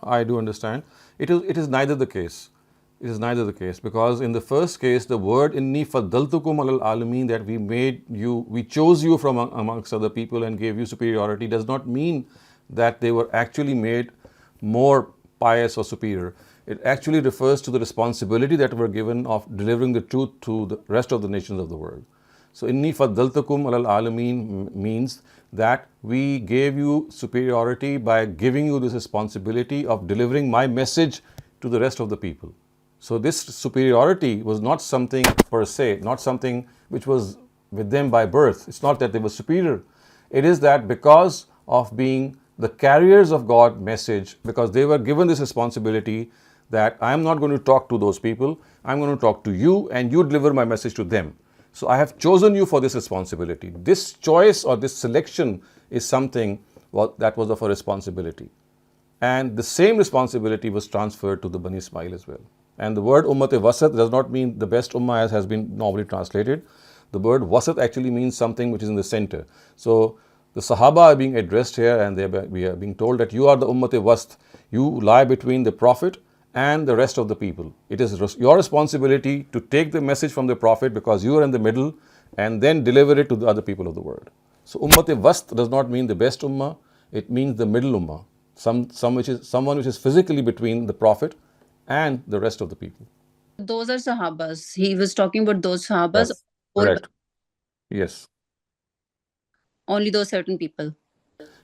I do understand. It is neither the case. It is neither the case, because in the first case, the word inni faddaltukum alal alamin, that we chose you from amongst other people and gave you superiority, does not mean that they were actually made more pious or superior. It actually refers to the responsibility that were given of delivering the truth to the rest of the nations of the world. So inni faddaltukum alal alamin means that we gave you superiority by giving you this responsibility of delivering my message to the rest of the people. So this superiority was not something per se, not something which was with them by birth. It's not that they were superior. It is that because of being the carriers of God's message, because they were given this responsibility that I am not going to talk to those people, I'm going to talk to you, and you deliver my message to them. So I have chosen you for this responsibility. This choice or this selection is something that was of a responsibility. And the same responsibility was transferred to the Bani Ismail as well. And the word Ummat-e-Wasat does not mean the best ummah as has been normally translated. The word Wasat actually means something which is in the center. So the Sahaba are being addressed here, and we are being told that you are the Ummat-e-Wast. You lie between the Prophet and the rest of the people. It is your responsibility to take the message from the Prophet, because you are in the middle, and then deliver it to the other people of the world. So Ummat-e-Wast does not mean the best ummah, it means the middle ummah. Someone which is physically between the Prophet and the rest of the people. Those are Sahabas. He was talking about those Sahabas. Yes, correct. Yes. Only those certain people.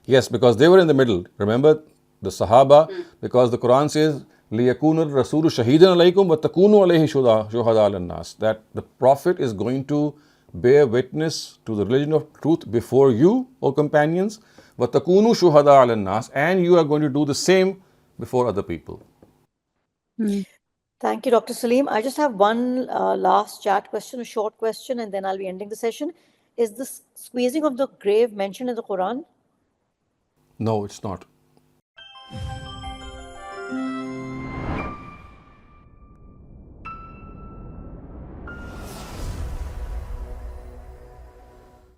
Yes, because they were in the middle. Remember the Sahaba, because the Quran says, لِيَكُونَ الرَّسُولُ شَهِيدًا عَلَيْكُمْ وَتَكُونُوا عَلَيْهِ شُهَدَاءَ عَلَى النَّاسِ, that the Prophet is going to bear witness to the religion of truth before you, O companions, وَتَكُونُوا شُهَدَاءَ عَلَى النَّاسِ, and you are going to do the same before other people. Thank you, Dr. Saleem. I just have one last chat question, a short question, and then I'll be ending the session. Is the squeezing of the grave mentioned in the Quran? No, it's not.